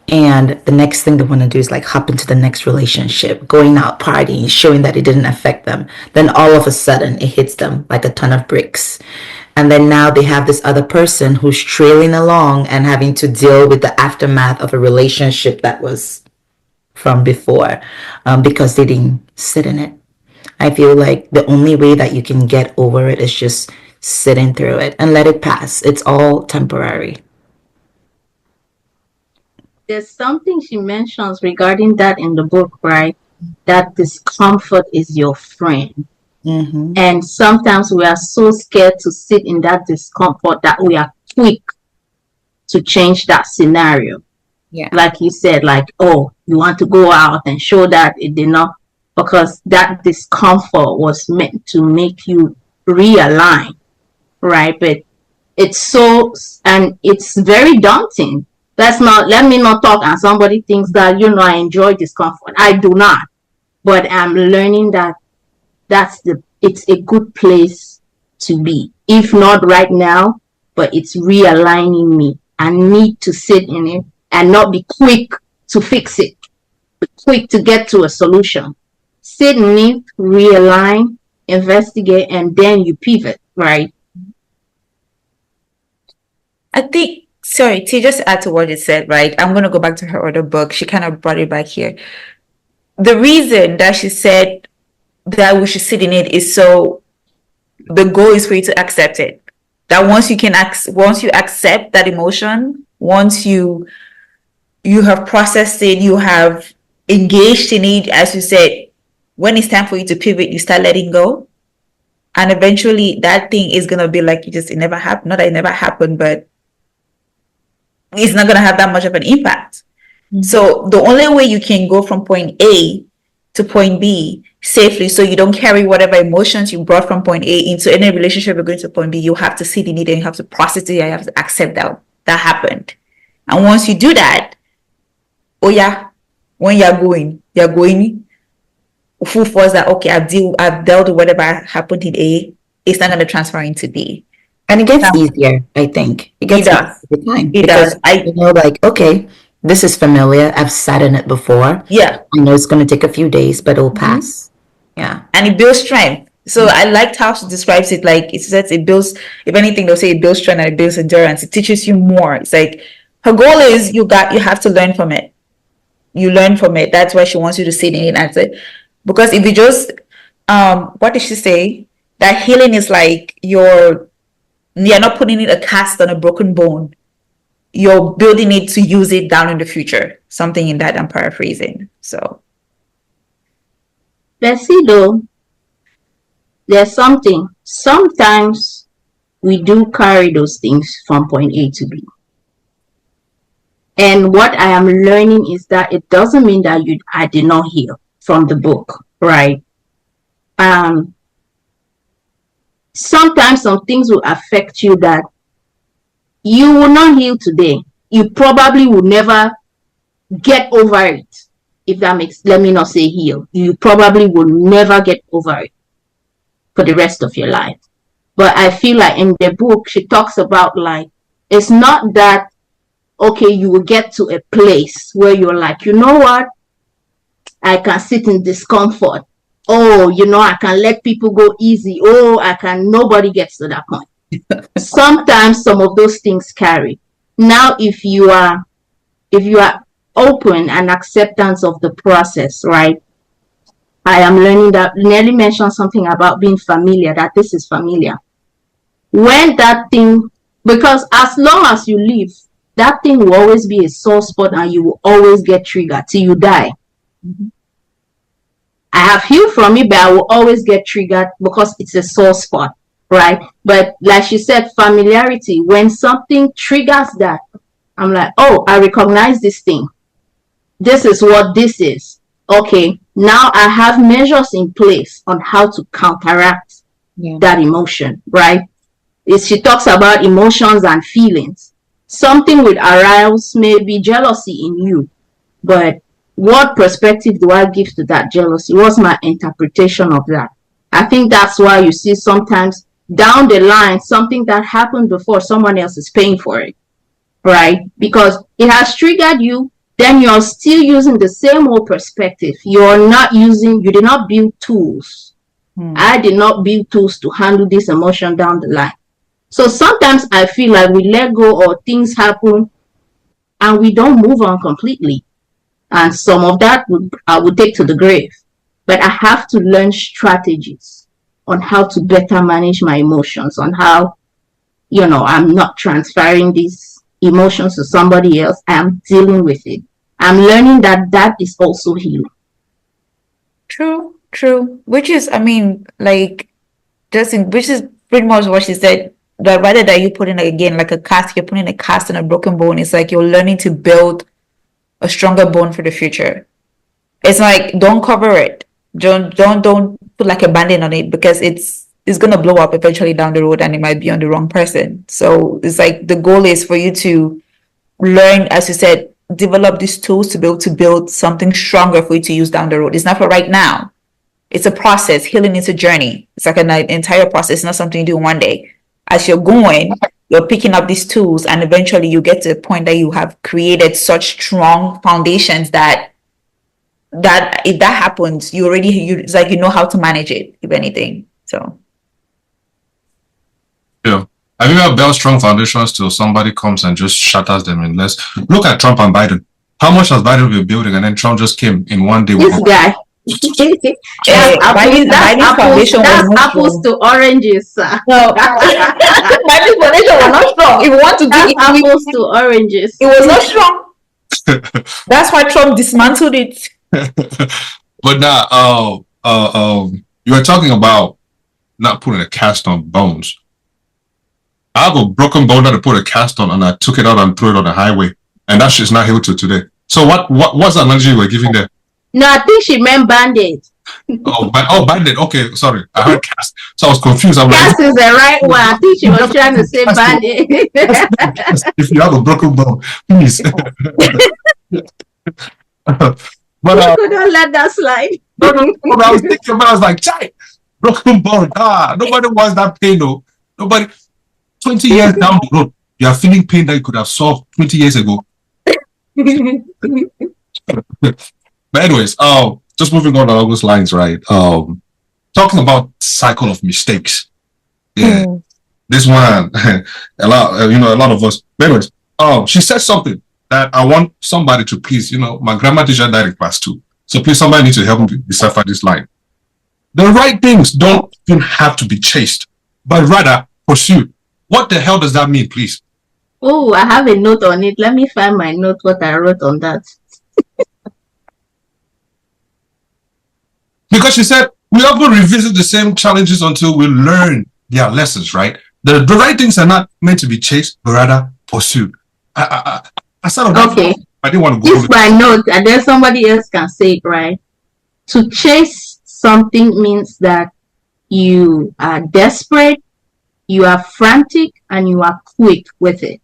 and the next thing they want to do is hop into the next relationship, going out partying, showing that it didn't affect them. Then all of a sudden it hits them like a ton of bricks. And then now they have this other person who's trailing along and having to deal with the aftermath of a relationship that was from before, because they didn't sit in it. I feel like the only way that you can get over it is just sitting through it and let it pass. It's all temporary. There's something she mentions regarding that in the book, right? That discomfort is your friend. Mm-hmm. And sometimes we are so scared to sit in that discomfort that we are quick to change that scenario. Yeah. Like you said, oh, you want to go out and show that it did not, because that discomfort was meant to make you realign, right? But and it's very daunting. Let me not talk and somebody thinks that, I enjoy discomfort. I do not. But I'm learning that it's a good place to be. If not right now, but it's realigning me. I need to sit in it and not be quick to fix it, but quick to get to a solution. Sit in it, realign, investigate, and then you pivot, right? I think, sorry, to just add to what you said, right? I'm going to go back to her other book. She kind of brought it back here. The reason that she said that we should sit in it is so the goal is for you to accept it. That once you accept that emotion, once you have processed it, you have engaged in it, as you said, when it's time for you to pivot, you start letting go. And eventually that thing is going to be like, it never happened. Not that it never happened, but it's not going to have that much of an impact. Mm-hmm. So the only way you can go from point A to point B safely, so you don't carry whatever emotions you brought from point A into any relationship you're going to point B, you have to sit in it and you have to process it and you have to accept that happened. And once you do that, oh yeah, when you're going full force that, okay, I've dealt with whatever happened in A, it's not going to transfer into B. And it gets easier, I think. It gets easier every time. It does. Okay, this is familiar. I've sat in it before. Yeah. I know it's going to take a few days, but it'll pass. Yeah. And it builds strength. So I liked how she describes it. It says it builds, if anything, they'll say it builds strength and it builds endurance. It teaches you more. It's like her goal is you have to learn from it. You learn from it. That's why she wants you to sit in it and say, because if you just, what did she say? That healing is like you're not putting in a cast on a broken bone. you're building it to use it down in the future. Something in that I'm paraphrasing. So. Let's see though. There's something. Sometimes we do carry those things from point A to B. And what I am learning is that it doesn't mean that I did not heal from the book, right? Sometimes some things will affect you that you will not heal today. You probably will never get over it. If that makes, let me not say heal. You probably will never get over it for the rest of your life. But I feel like in the book, she talks about like, it's not that, okay, you will get to a place where you're like, you know what? I can sit in discomfort. Oh, I can let people go easy. Oh, nobody gets to that point. Sometimes some of those things carry. Now, if you are open and acceptance of the process, right? I am learning that Nelly mentioned something about being familiar, that this is familiar. When that thing, because as long as you live, that thing will always be a sore spot and you will always get triggered till you die. Mm-hmm. I have healed from it, but I will always get triggered because it's a sore spot, right? But like she said, familiarity, when something triggers that, I'm like, oh, I recognize this thing. This is what this is. Okay, now I have measures in place on how to counteract that emotion, right? She talks about emotions and feelings. Something would arouse maybe jealousy in you, but what perspective do I give to that jealousy? What's my interpretation of that? I think that's why you see sometimes down the line, something that happened before, someone else is paying for it, right? Because it has triggered you, then you're still using the same old perspective. You did not build tools. I did not build tools to handle this emotion down the line. So sometimes I feel like we let go or things happen and we don't move on completely. And some of that I would take to the grave. But I have to learn strategies on how to better manage my emotions, on how, I'm not transferring these emotions to somebody else. I'm dealing with it. I'm learning that is also healing. True. Which is, which is pretty much what she said. That rather that you put in again like a cast, you're putting a cast on a broken bone. It's like you're learning to build a stronger bone for the future. It's like don't cover it. Don't put like a band-aid on it because it's gonna blow up eventually down the road and it might be on the wrong person. So it's like the goal is for you to learn, as you said, develop these tools to be able to build something stronger for you to use down the road. It's not for right now. It's a process. Healing is a journey. It's like an entire process. It's not something you do one day. As you're going, you're picking up these tools and eventually you get to a point that you have created such strong foundations that if that happens, it's like you know how to manage it, if anything. So yeah. I think I've built strong foundations till somebody comes and just shatters them in less. Look at Trump and Biden. How much has Biden been building? And then Trump just came in one day. This guy. That's apples to oranges, sir. No, Biden's foundation was not strong. If you want to do it, apples to oranges. It was not strong. That's why Trump dismantled it. But now, you were talking about not putting a cast on bones. I have a broken bone that I put a cast on, and I took it out and threw it on the highway, and that shit's not healed to today. So what's the analogy you were giving there? No, I think she meant band-aid. Band-aid. Okay, sorry. I heard cast. So I was confused. Cast is the right one. I think she was trying to say band-aid. If you have a broken bone, please. But you couldn't let that slide. No, I was thinking about it, I was like, chai, broken bone. Nobody wants that pain, though. Nobody. 20 years down the road, you are feeling pain that you could have solved 20 years ago. But anyways, just moving on along those lines, right? Talking about cycle of mistakes. Yeah, this one, a lot of us. But anyways, she said something that I want somebody to please. My grandma teacher died in class 2, so please somebody needs to help me decipher this line. The right things don't even have to be chased, but rather pursued. What the hell does that mean, please? Oh, I have a note on it. Let me find my note, what I wrote on that. Because she said we often revisit the same challenges until we learn their lessons, right? The right things are not meant to be chased, but rather pursued. I sort of Okay. I didn't want to go. This is my note, and then somebody else can say it, right? To chase something means that you are desperate, you are frantic, and you are quick with it.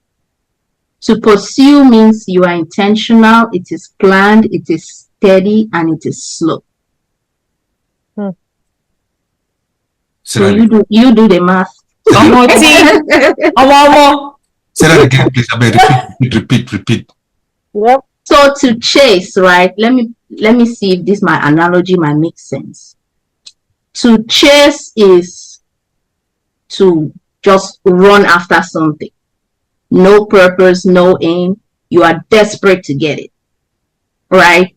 To pursue means you are intentional, it is planned, it is steady, and it is slow. So you do the math. Say that again, please. I beg, repeat. Yep. So to chase, right? Let me see if this my analogy might make sense. To chase is to just run after something. No purpose, no aim. You are desperate to get it, right?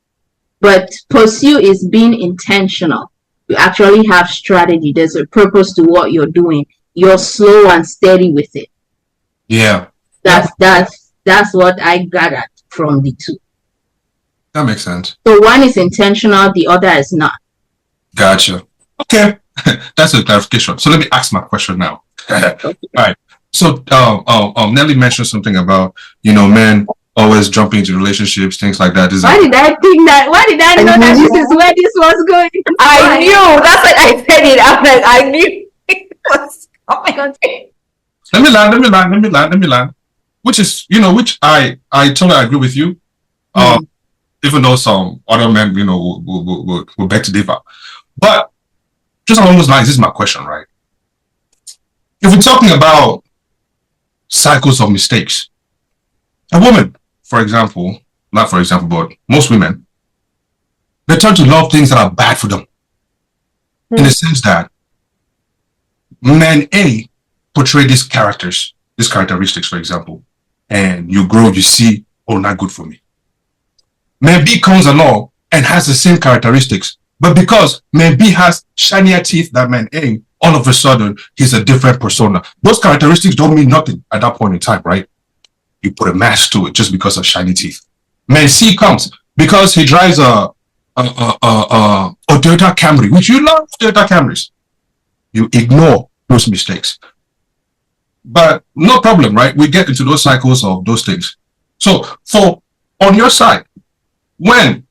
But pursue is being intentional. You actually have strategy. There's a purpose to what you're doing. You're slow and steady with it. Yeah. That's what I gathered from the two. That makes sense. So one is intentional, the other is not. Gotcha. Okay. That's a clarification. So let me ask my question now. All right. So Nelly mentioned something about, men always jumping into relationships, things like that. Why did I think that? Why did I know that this is where this was going? I knew. That's why I said it. I'm like, I knew it was. Oh my god. Let me land. Which is, which I totally agree with you. Even though some other men, will beg to differ. But just along those lines, this is my question, right? If we're talking about cycles of mistakes, a woman, not for example, but most women, they tend to love things that are bad for them. In the sense that men A portray these characteristics, for example, and you grow, you see, oh, not good for me. Man B comes along and has the same characteristics, but because man B has shinier teeth than man A, all of a sudden, he's a different persona. Those characteristics don't mean nothing at that point in time, right? You put a mask to it just because of shiny teeth. Man C comes because he drives a Toyota Camry, which you love Toyota Camrys. You ignore those mistakes. But no problem, right? We get into those cycles of those things. So on your side, when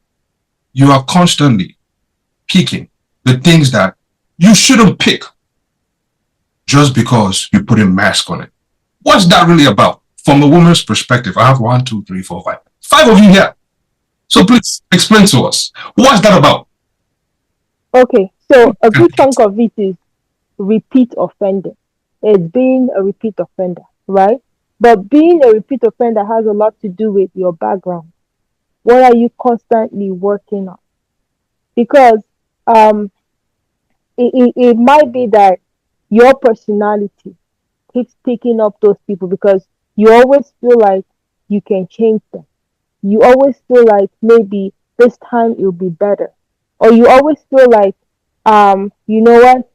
you are constantly picking the things that you shouldn't pick just because you put a mask on it, what's that really about? From a woman's perspective, I have 1, 2, 3, 4, 5. 5 of you here. So please explain to us. What's that about? Okay, so a good chunk of it is repeat offending. It's being a repeat offender, right? But being a repeat offender has a lot to do with your background. What are you constantly working on? Because it might be that your personality keeps picking up those people because you always feel like you can change them. You always feel like maybe this time it'll be better. Or you always feel like, you know what,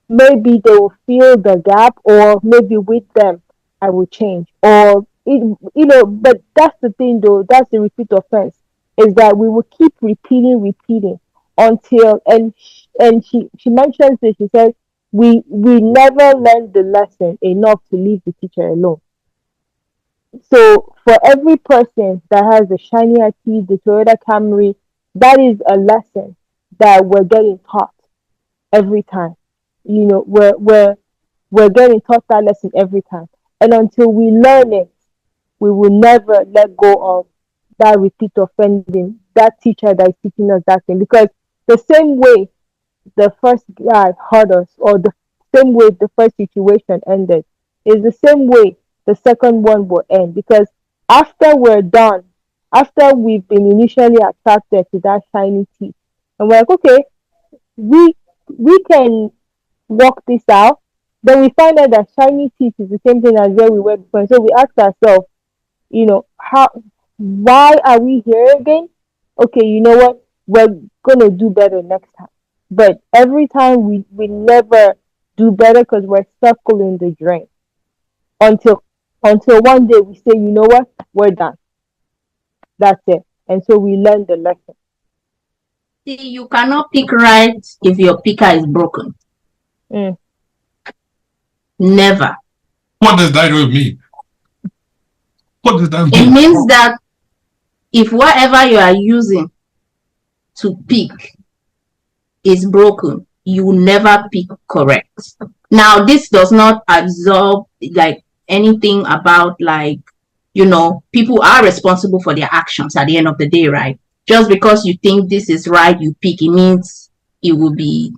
maybe they will fill the gap, or maybe with them I will change. Or, but that's the thing though, that's the repeat offense, is that we will keep repeating until, and she mentions this, she says, we never learn the lesson enough to leave the teacher alone. So for every person that has the shinier teeth, the Toyota Camry, that is a lesson that we're getting taught every time. We're getting taught that lesson every time. And until we learn it, we will never let go of that repeat offending, that teacher that is teaching us that thing. Because the same way the first guy hurt us, or the same way the first situation ended, is the same way the second one will end. Because after we're done, after we've been initially attracted to that shiny teeth, and we're like, okay, we can work this out, then we find out that shiny teeth is the same thing as where we were before. So we ask ourselves, why are we here again? Okay, you know what? We're gonna do better next time. But every time we never do better because we're circling the drain. until one day we say, you know what, we're done. That's it. And so we learn the lesson. See, you cannot pick right if your picker is broken. Mm. Never. What does that even mean? What does that It mean? means that if whatever you are using to pick is broken, you will never pick correct. Now, this does not absorb like anything about like, people are responsible for their actions at the end of the day, right? Just because you think this is right, you pick, it means it will be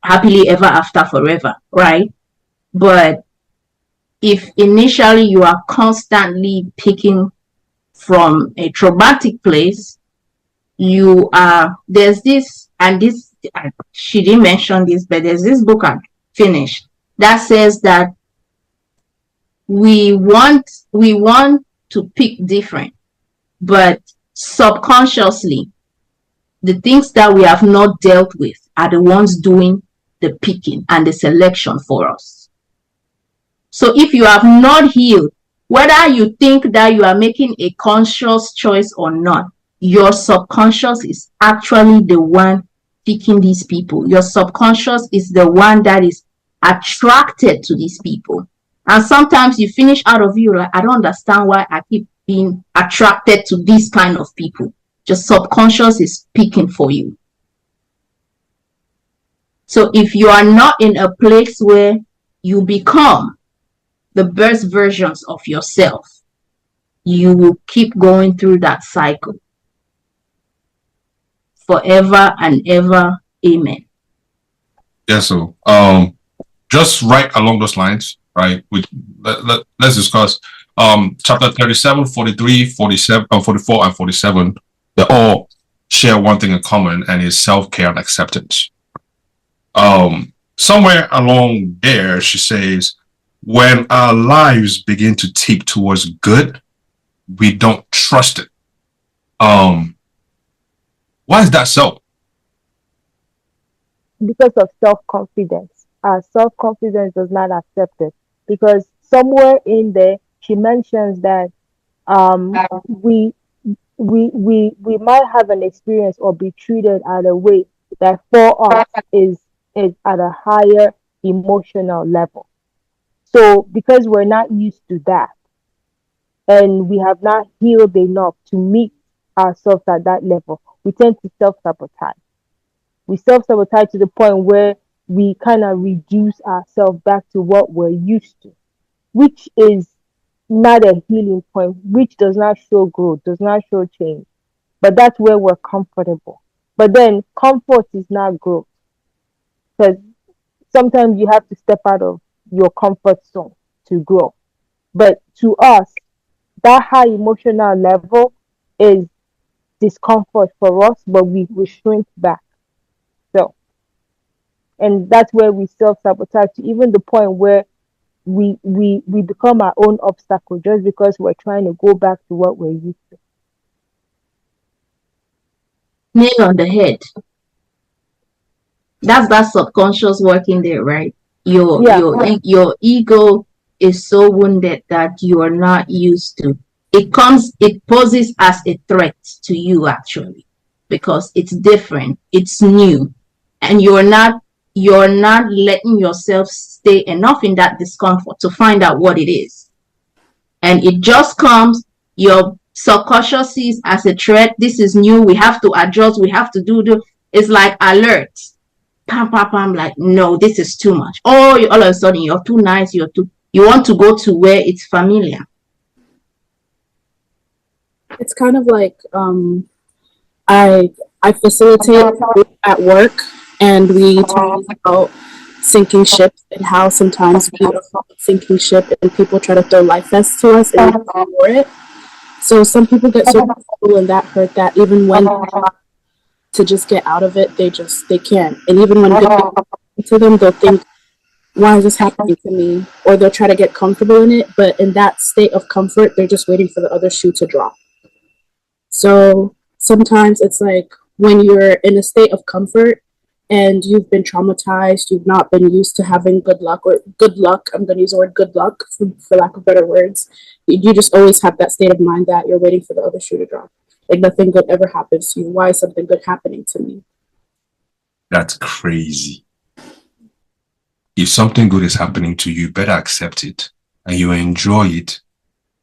happily ever after forever, right? But if initially you are constantly picking from a traumatic place, there's this, and this, she didn't mention this, but there's this book I finished that says that we want to pick different, but subconsciously the things that we have not dealt with are the ones doing the picking and the selection for us. So if you have not healed, whether you think that you are making a conscious choice or not, your subconscious is actually the one picking these people. Your subconscious is the one that is attracted to these people. And sometimes you finish out of you like, I don't understand why I keep being attracted to these kind of people. Your subconscious is picking for you. So if you are not in a place where you become the best versions of yourself, you will keep going through that cycle forever and ever. Amen. Yeah, so just right along those lines, right? Let's discuss chapter 37, 43, 47, 44, and 47. They all share one thing in common, and it's self-care and acceptance. Somewhere along there, she says, when our lives begin to tip towards good, we don't trust it. Why is that so? Because of self-confidence. Our self-confidence does not accept it. Because somewhere in there, she mentions that we might have an experience or be treated at a way that for us is at a higher emotional level. So because we're not used to that and we have not healed enough to meet ourselves at that level, we tend to self-sabotage. We self-sabotage to the point where we kind of reduce ourselves back to what we're used to, which is not a healing point, which does not show growth, does not show change. But that's where we're comfortable. But then comfort is not growth. Because sometimes you have to step out of your comfort zone to grow. But to us, that high emotional level is discomfort for us, but we shrink back. So, and that's where we self-sabotage to even the point where we become our own obstacle just because we're trying to go back to what we're used to. Nail on the head. That's that subconscious working there, right? Your ego is so wounded that you are not used to. It poses as a threat to you actually, because it's different, it's new, and you're not letting yourself stay enough in that discomfort to find out what it is. And it just comes, your subconscious sees as a threat. This is new, we have to adjust, we have to do. It's like alert. Pam, pam, pam, like, no, this is too much. Oh, all of a sudden you're too nice, you want to go to where it's familiar. It's kind of like I facilitate at work, and we talk about sinking ships and how sometimes we are a sinking ship and people try to throw life vests to us and we ignore it. So some people get so comfortable in that hurt that even when they try to just get out of it, they can't. And even when it happens to them, they'll think, why is this happening to me? Or they'll try to get comfortable in it, but in that state of comfort, they're just waiting for the other shoe to drop. So sometimes it's like when you're in a state of comfort, and you've been traumatized, you've not been used to having good luck, or good luck, I'm going to use the word good luck for lack of better words. You just always have that state of mind that you're waiting for the other shoe to drop. Like nothing good ever happens to you. Why is something good happening to me? That's crazy. If something good is happening to you, better accept it and you enjoy it.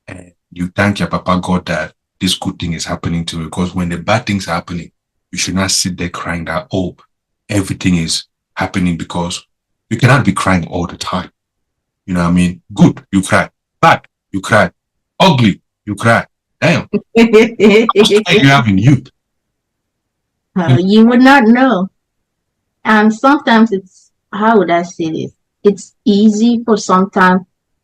And you thank your Papa God that this good thing is happening to you. Because when the bad things are happening, you should not sit there crying that, oh, everything is happening, because you cannot be crying all the time. You know what I mean? Good, you cry. Bad, you cry. Ugly, you cry. Damn. You have in you. You would not know. And sometimes it's, how would I say this? It's easy for sometimes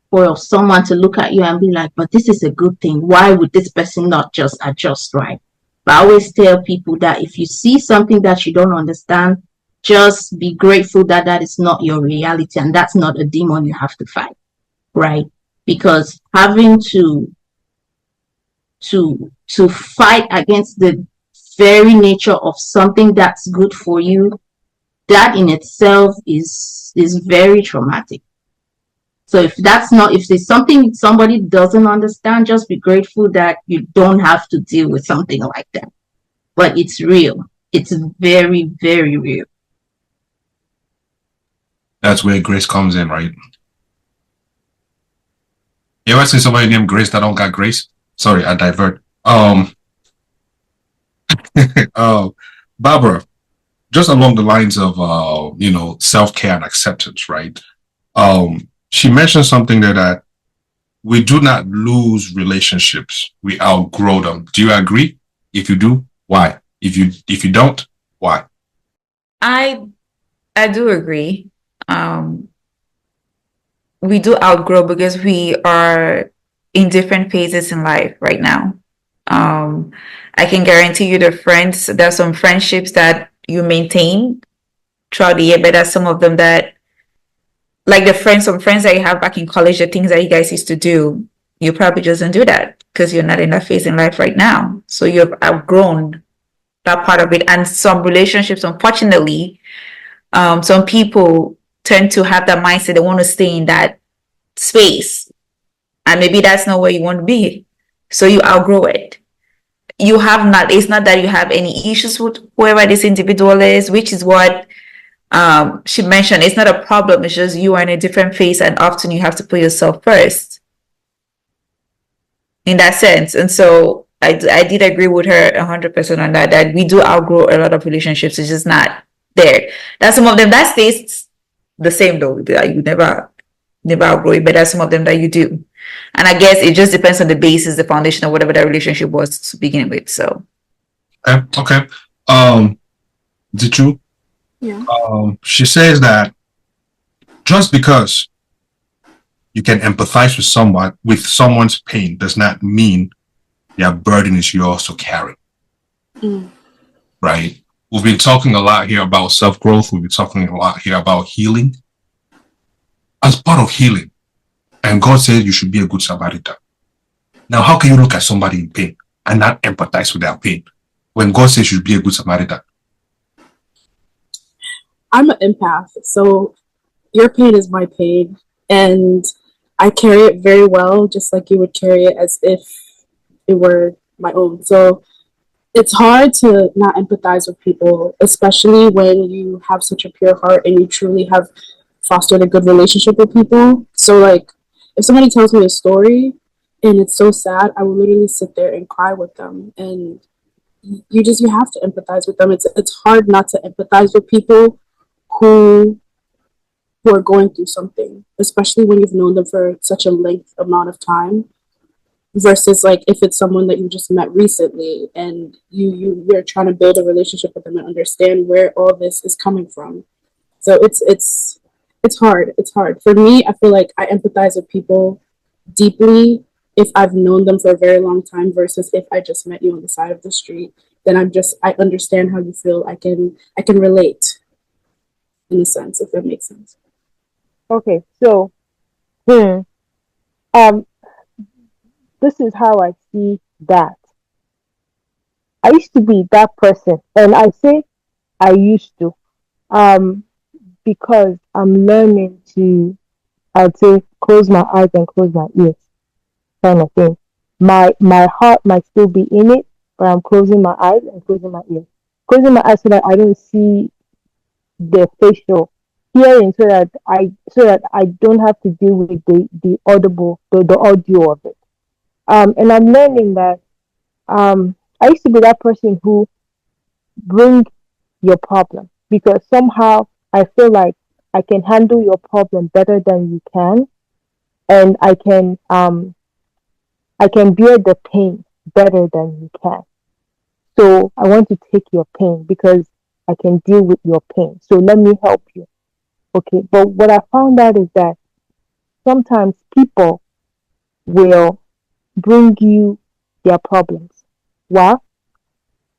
for someone to look at you and be like, but this is a good thing. Why would this person not just adjust right? But I always tell people that if you see something that you don't understand, just be grateful that that is not your reality and that's not a demon you have to fight, right? Because having to fight against the very nature of something that's good for you, that in itself is very traumatic. So if there's something somebody doesn't understand, just be grateful that you don't have to deal with something like that. But it's real. It's very, very real. That's where grace comes in, right? You ever seen somebody named Grace that don't got grace? Sorry, I divert. Barbara, just along the lines of self-care and acceptance, right? She mentioned something that we do not lose relationships, we outgrow them. Do you agree? If you do, why? If you don't, why? I do agree. We do outgrow because we are in different phases in life right now. I can guarantee you there's some friendships that you maintain throughout the year, but there's some of them that, like some friends that you have back in college, the things that you guys used to do, you probably just don't do that because you're not in that phase in life right now. So you've outgrown that part of it. And some relationships, unfortunately, some people tend to have that mindset, they want to stay in that space. And maybe that's not where you want to be. So you outgrow it. It's not that you have any issues with whoever this individual is, which is what she mentioned. It's not a problem. It's just you are in a different phase, and often you have to put yourself first in that sense. And so I did agree with her 100% on that we do outgrow a lot of relationships. It's just not there. That's some of them that stays the same though. You never outgrow it, but there's some of them that you do. And I guess it just depends on the basis, the foundation of whatever that relationship was to begin with. So okay. Did you? Yeah. She says that just because you can empathize with someone's pain does not mean their burden is yours to carry. Right? We've been talking a lot here about self-growth. We've been talking a lot here about healing. As part of healing, and God says you should be a good Samaritan. Now, how can you look at somebody in pain and not empathize with their pain when God says you should be a good Samaritan? I'm an empath, so your pain is my pain, and I carry it very well, just like you would carry it as if it were my own. So it's hard to not empathize with people, especially when you have such a pure heart and you truly have fostered a good relationship with people. So like, if somebody tells me a story and it's so sad, I will literally sit there and cry with them. And you have to empathize with them. It's hard not to empathize with people who are going through something, especially when you've known them for such a length amount of time, versus like if it's someone that you just met recently and you're trying to build a relationship with them and understand where all this is coming from. So it's hard. It's hard for me. I feel like I empathize with people deeply if I've known them for a very long time versus if I just met you on the side of the street. Then I understand how you feel. I can relate in a sense, if that makes sense. Okay, so this is how I see that. I used to be that person, and I say I used to because I'm learning to, I'd say, close my eyes and close my ears, kind of thing. My heart might still be in it, but I'm closing my eyes and closing my ears. Closing my eyes so that I don't see the facial, hearing so that I don't have to deal with the audible, the audio of it. And I'm learning that I used to be that person who bring your problem, because somehow I feel like I can handle your problem better than you can, and I can bear the pain better than you can. So I want to take your pain because I can deal with your pain. So let me help you. Okay. But what I found out is that sometimes people will bring you their problems. Why?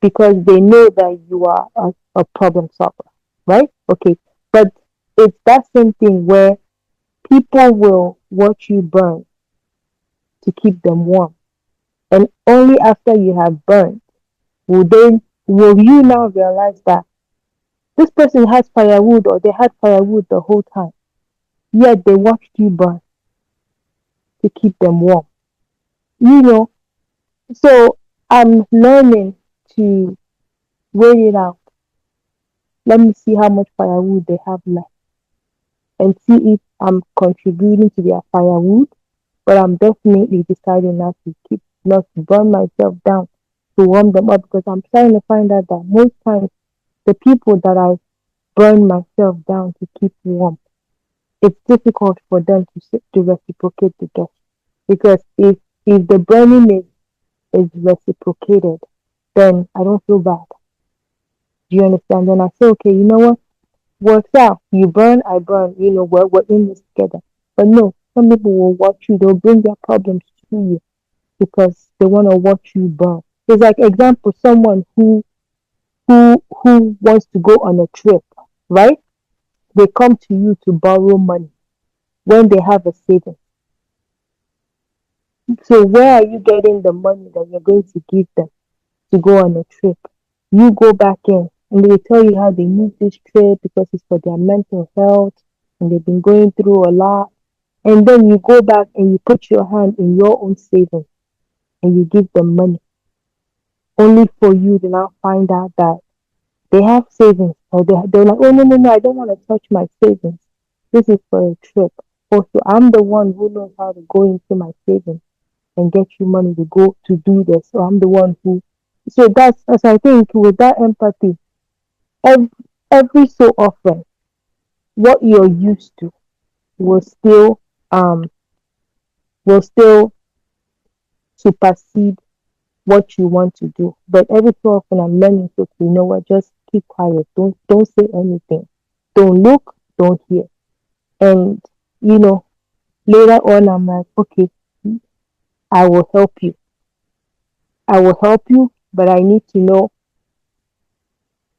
Because they know that you are a problem solver, right? Okay. But it's that same thing where people will watch you burn to keep them warm. And only after you have burned will you now realize that this person has firewood, or they had firewood the whole time, yet they watched you burn to keep them warm. You know, so I'm learning to wait it out. Let me see how much firewood they have left and see if I'm contributing to their firewood, but I'm definitely deciding not to burn myself down to warm them up, because I'm trying to find out that most times the people that I burn myself down to keep warm, it's difficult for them to reciprocate the gift. Because if the burning is reciprocated, then I don't feel bad. Do you understand? Then I say, okay, you know what? Works out. You burn, I burn. We're in this together. But no, some people will watch you. They'll bring their problems to you because they want to watch you burn. It's like, example, someone who wants to go on a trip, right? They come to you to borrow money when they have a saving. So where are you getting the money that you're going to give them to go on a trip? You go back in and they tell you how they need this trip because it's for their mental health and they've been going through a lot. And then you go back and you put your hand in your own savings and you give them money, only for you to now find out that they have savings, or they're like, oh, no, I don't want to touch my savings. This is for a trip. Also, I'm the one who knows how to go into my savings and get you money to go to do this. So I'm the one who. So that's, as I think, with that empathy, every so often, what you're used to will still um will still supersede what you want to do. But every so often, I'm learning to, you know what, just keep quiet. Don't say anything. Don't look. Don't hear. And later on, I'm like, okay, I will help you. I will help you, but I need to know.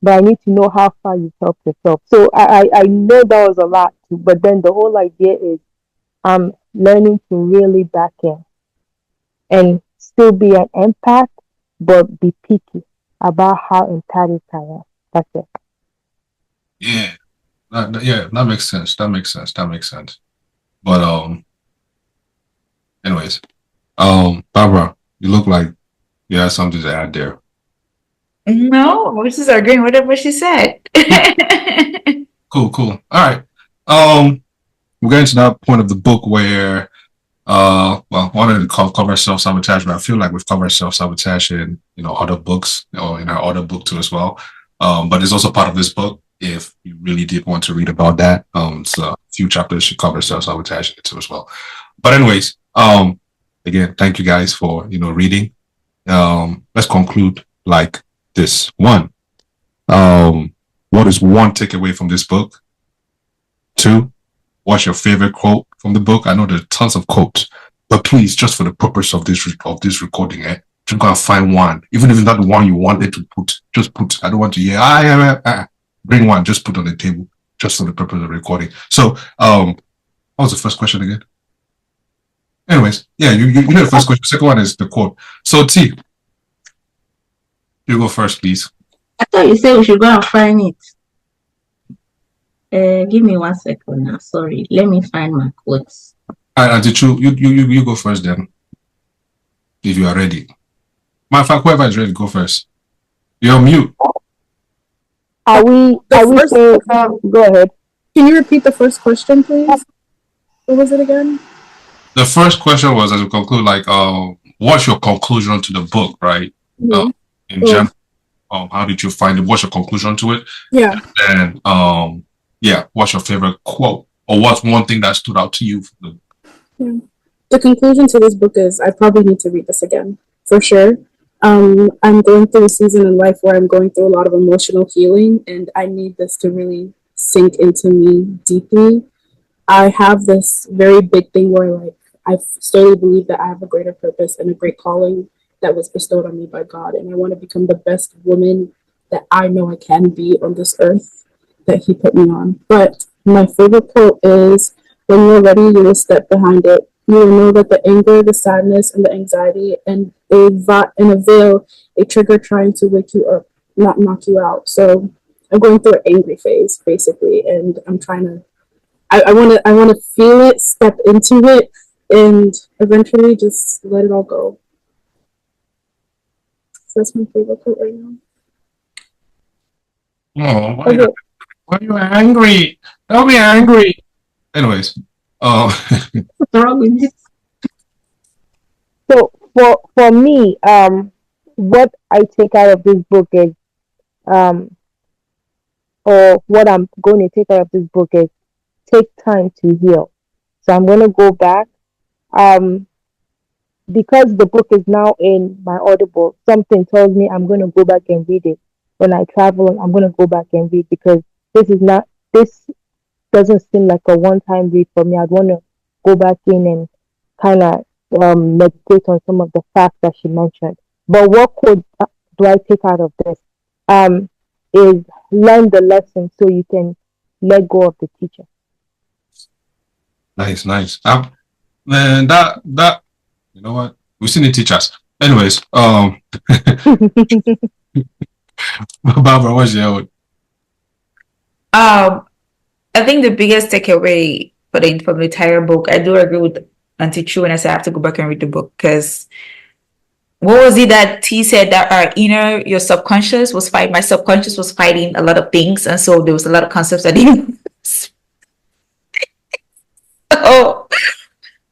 But I need to know how far you've helped yourself. So I know that was a lot too. But then the whole idea is I'm learning to really back in and still be an empath, but be picky about how empathic I am. That's it. Yeah. That makes sense. That makes sense. But anyways, Barbara, you look like you had something to add there. No, we're just agreeing with what she said. Cool. All right. We're getting to that point of the book where well, I wanted to cover self-sabotage, but I feel like we've covered self-sabotage in other books, or in our other book too as well. But it's also part of this book. If you really did want to read about that, so a few chapters should cover self-sabotage too as well. But anyways, again, thank you guys for reading. Let's conclude like this. One, what is one takeaway from this book? Two, what's your favorite quote from the book? I know there's tons of quotes, but please, just for the purpose of this recording, just gotta find one, even if it's not the one you wanted to put. Just put. I don't want to hear. Bring one. Just put on the table, just for the purpose of recording. So, what was the first question again? Anyways, yeah, you know the first question. Second one is the quote. So T, you go first, please. I thought you said we should go and find it. Give me 1 second now. Sorry. Let me find my quotes. Auntie Chu, you go first then. If you are ready. Matter of fact, whoever is ready, go first. You're on mute. Are we saying, go ahead. Can you repeat the first question, please? What was it again? The first question was, as we conclude, like, what's your conclusion to the book, right? Mhm. In general, how did you find it? What's your conclusion to it? Yeah. And yeah, what's your favorite quote, or what's one thing that stood out to you? The conclusion to this book is I probably need to read this again, for sure. I'm going through a season in life where I'm going through a lot of emotional healing, and I need this to really sink into me deeply. I have this very big thing where, like, I slowly believe that I have a greater purpose and a great calling that was bestowed on me by God, and I want to become the best woman that I know I can be on this earth that He put me on. But my favorite quote is, "When you're ready, you will step behind it. You will know that the anger, the sadness, and the anxiety, and a veil, a trigger trying to wake you up, not knock you out." So I'm going through an angry phase, basically, and I'm trying to. I want to feel it, step into it, and eventually just let it all go. So that's my favorite quote right now. Oh, Okay. why are you angry? Don't be angry. Anyways, What's wrong with this? So for me, what I take out of this book is, or what I'm going to take out of this book is, take time to heal. So I'm going to go back, because the book is now in my Audible. Something tells me I'm going to go back and read it when I travel. I'm going to go back and read, because this doesn't seem like a one-time read for me. I'd want to go back in and kind of meditate on some of the facts that she mentioned. But what quote do I take out of this? Is learn the lesson so you can let go of the teacher. nice. Man, that you know what? We still need teachers. Anyways, Barbara, what's your I think the biggest takeaway from the entire book, I do agree with Auntie Chu when I say I have to go back and read the book, because what was it that T said, that our inner, your subconscious was fighting, my subconscious was fighting a lot of things, and so there was a lot of concepts I didn't. So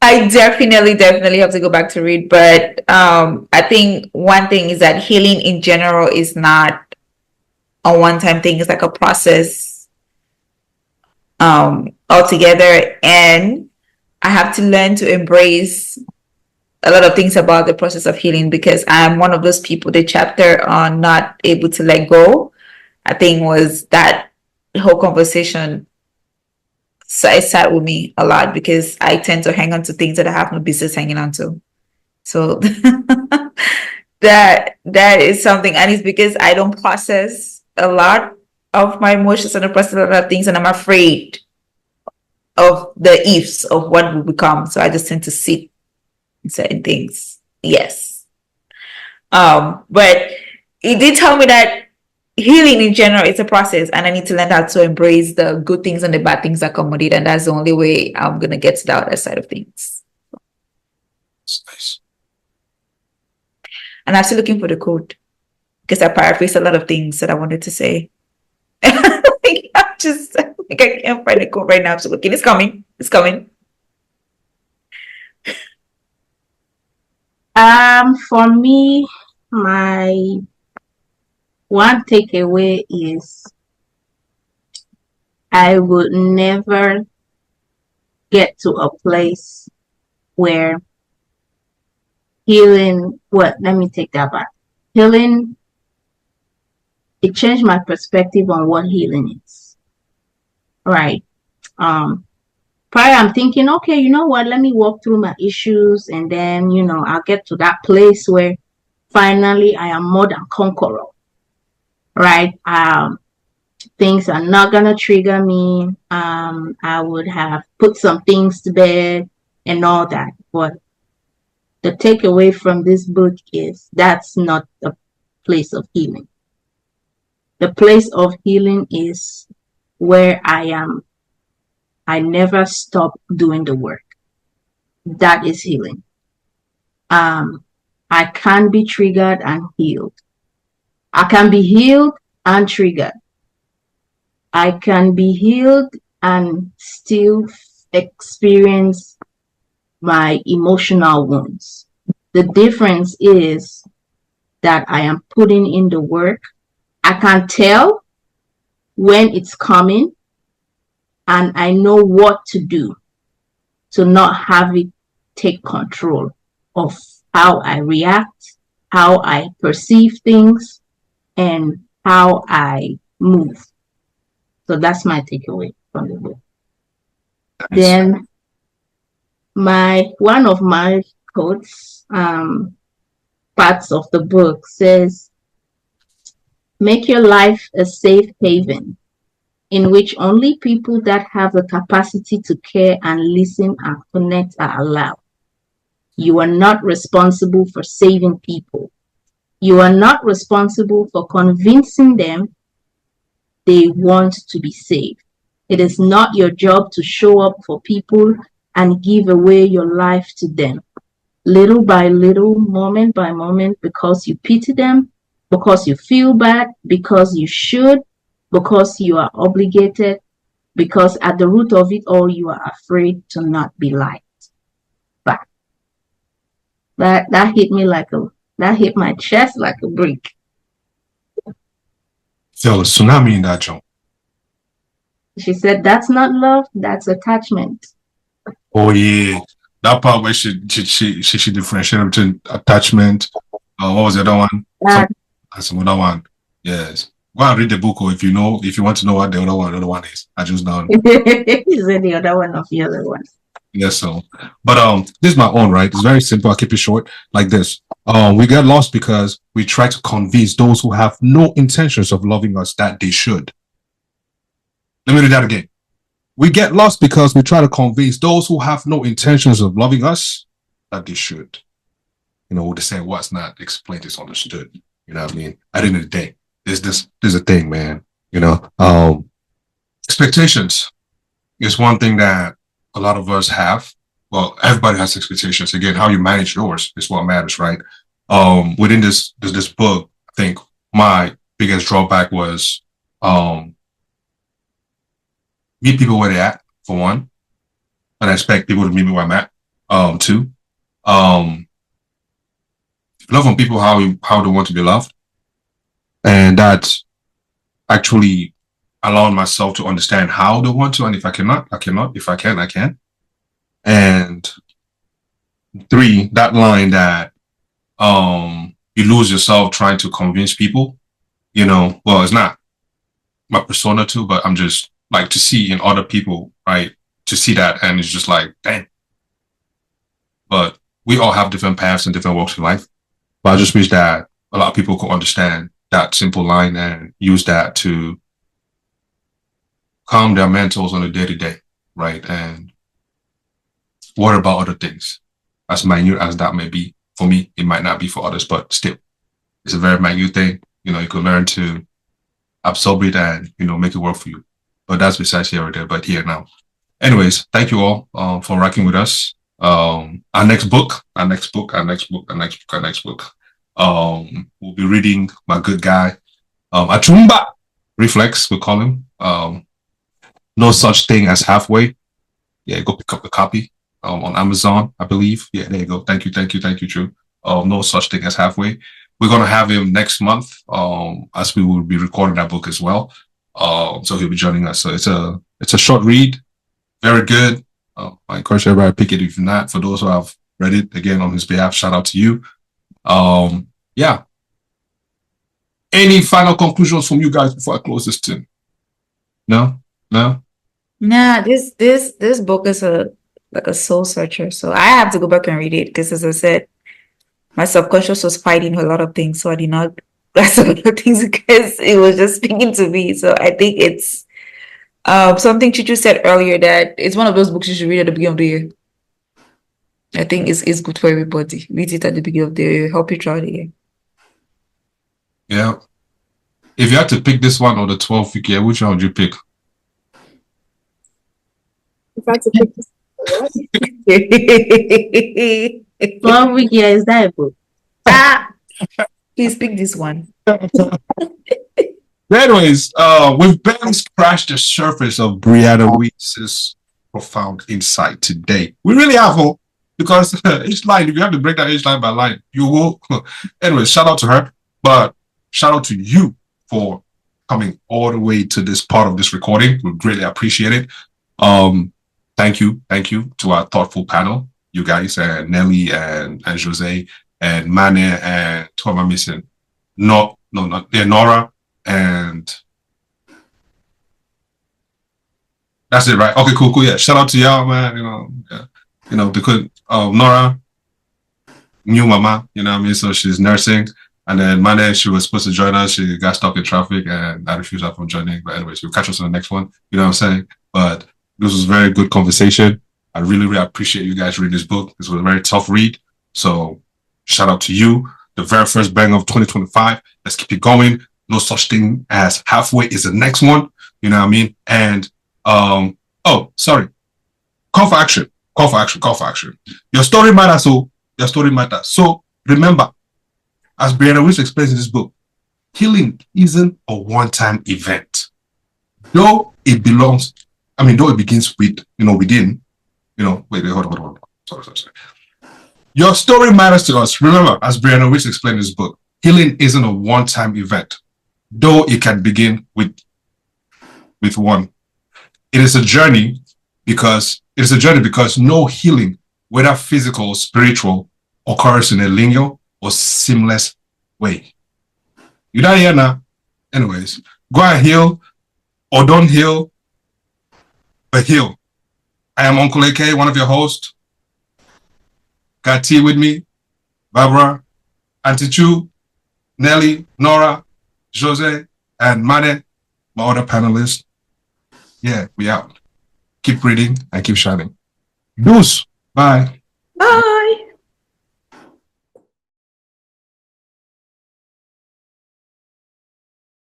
I definitely have to go back to read. But I think one thing is that healing in general is not a one-time thing. It's like a process altogether, and I have to learn to embrace a lot of things about the process of healing, because I'm one of those people. The chapter on not able to let go, I think, was that whole conversation. So it sat with me a lot, because I tend to hang on to things that I have no business hanging on to. So that is something, and it's because I don't process a lot of my emotions and I process a lot of things, and I'm afraid of the ifs of what will become. So I just tend to sit in certain things. Yes. But it did tell me that healing in general is a process, and I need to learn how to embrace the good things and the bad things that come with it, and that's the only way I'm gonna get to the other side of things. nice? And I'm still looking for the code, because I paraphrased a lot of things that I wanted to say. I can't find the code right now. I'm still looking. It's coming. For me, my one takeaway is I would never get to a place where healing, let me take that back. Healing, it changed my perspective on what healing is. Right. Prior, I'm thinking, okay, you know what, let me walk through my issues, and then, I'll get to that place where finally I am more than conqueror. Right. Things are not gonna trigger me. I would have put some things to bed and all that. But the takeaway from this book is that's not the place of healing. The place of healing is where I never stop doing the work. That is healing. I can be triggered and healed. I can be healed and triggered. I can be healed and still experience my emotional wounds. The difference is that I am putting in the work. I can tell when it's coming, and I know what to do to not have it take control of how I react, how I perceive things, and how I move. So that's my takeaway from the book. Then one of my quotes, parts of the book says, make your life a safe haven in which only people that have the capacity to care and listen and connect are allowed. You are not responsible for saving people. You are not responsible for convincing them they want to be saved. It is not your job to show up for people and give away your life to them, little by little, moment by moment, because you pity them, because you feel bad, because you should, because you are obligated, because at the root of it all, you are afraid to not be liked. But that hit me that hit my chest like a brick. Feel a tsunami in that joint. She said, that's not love, that's attachment. Oh yeah, that part where she differentiated between attachment. What was the other one? Some other one. Yes. Go and read the book, or if you want to know what the other one is. I just know. He said the other one of the other one. Yes, so. But this is my own, right? It's very simple. I'll keep it short like this. We get lost because we try to convince those who have no intentions of loving us that they should. Let me do that again. We get lost because we try to convince those who have no intentions of loving us that they should. They say what's not explained is understood. You know what I mean? At the end of the day, there's a thing, man. Expectations is one thing that a lot of us have. Well, everybody has expectations. Again, how you manage yours is what matters, right? Within this book, I think my biggest drawback was meet people where they're at, for one. And I expect people to meet me where I'm at. Two. Love on people how they want to be loved. And that's actually allowing myself to understand how they want to, and if I cannot, I cannot. If I can, I can. And three, that line that you lose yourself trying to convince people, well, it's not my persona too, but I'm just like to see in other people, right? To see that, and it's just like, dang. But we all have different paths and different walks in life. But I just wish that a lot of people could understand that simple line and use that to calm their mentals on a day-to-day, right? And worry about other things. As minute as that may be, for me, it might not be for others, but still, it's a very minute thing. You can learn to absorb it and, make it work for you. But that's besides here or there, but here now. Anyways, thank you all for rocking with us. Our next book. We'll be reading my good guy, Achumba Reflex, we call him. No Such Thing as Halfway. Yeah, go pick up the copy on Amazon, I believe. Yeah, there you go. Thank you, Drew. No Such Thing as Halfway. We're gonna have him next month, as we will be recording that book as well. So he'll be joining us. So it's a short read, very good. I encourage everybody to pick it if you're not. For those who have read it, again on his behalf, shout out to you. Yeah. Any final conclusions from you guys before I close this thing? No. Nah, this book is a soul searcher. So I have to go back and read it because, as I said, my subconscious was fighting a lot of things, so I did not grasp a lot of things because it was just speaking to me. So I think it's something Chichu said earlier, that it's one of those books you should read at the beginning of the year. I think it's good for everybody. Read it at the beginning of the year, help you throughout the year. Yeah. If you had to pick this one or the 12th week, which one would you pick? If I had to pick this, what? Well, Ricky, is that a book? Please pick this one. Anyways, we've barely scratched the surface of Brianna Wiest's profound insight today. We really have, because each line, if you have to break down each line by line, you will. Anyways, shout out to her, but shout out to you for coming all the way to this part of this recording. We greatly appreciate it. Thank you to our thoughtful panel, you guys, and Nelly and Jose and Mane and who am I missing? Nora and that's it, right? Okay, cool. Yeah, shout out to y'all, man. Because Nora, new mama, you know what I mean? So she's nursing. And then Mane, she was supposed to join us. She got stuck in traffic and I refused her from joining. But anyways, we'll catch us on the next one. You know what I'm saying? But this was a very good conversation. I really, really appreciate you guys reading this book. This was a very tough read. So shout out to you. The very first bang of 2025. Let's keep it going. No such thing as halfway is the next one. You know what I mean? And, sorry. Call for action. Your story matters. So remember, as Brianna Wiest explains in this book, healing isn't a one-time event. Though it begins with, within, wait, hold on. Sorry. Your story matters to us. Remember, as Brianna Wiest explained in this book, healing isn't a one-time event, though it can begin with one. It is a journey because no healing, whether physical or spiritual, occurs in a linear or seamless way. You don't hear now? Anyways, go and heal or don't heal, but heal. I am Uncle AK, one of your hosts. Got tea with me, Barbara, Auntie Chu, Nelly, Nora, Jose, and Mane, my other panelists. Yeah, we out. Keep reading and keep shining. Deuce. Bye. Bye.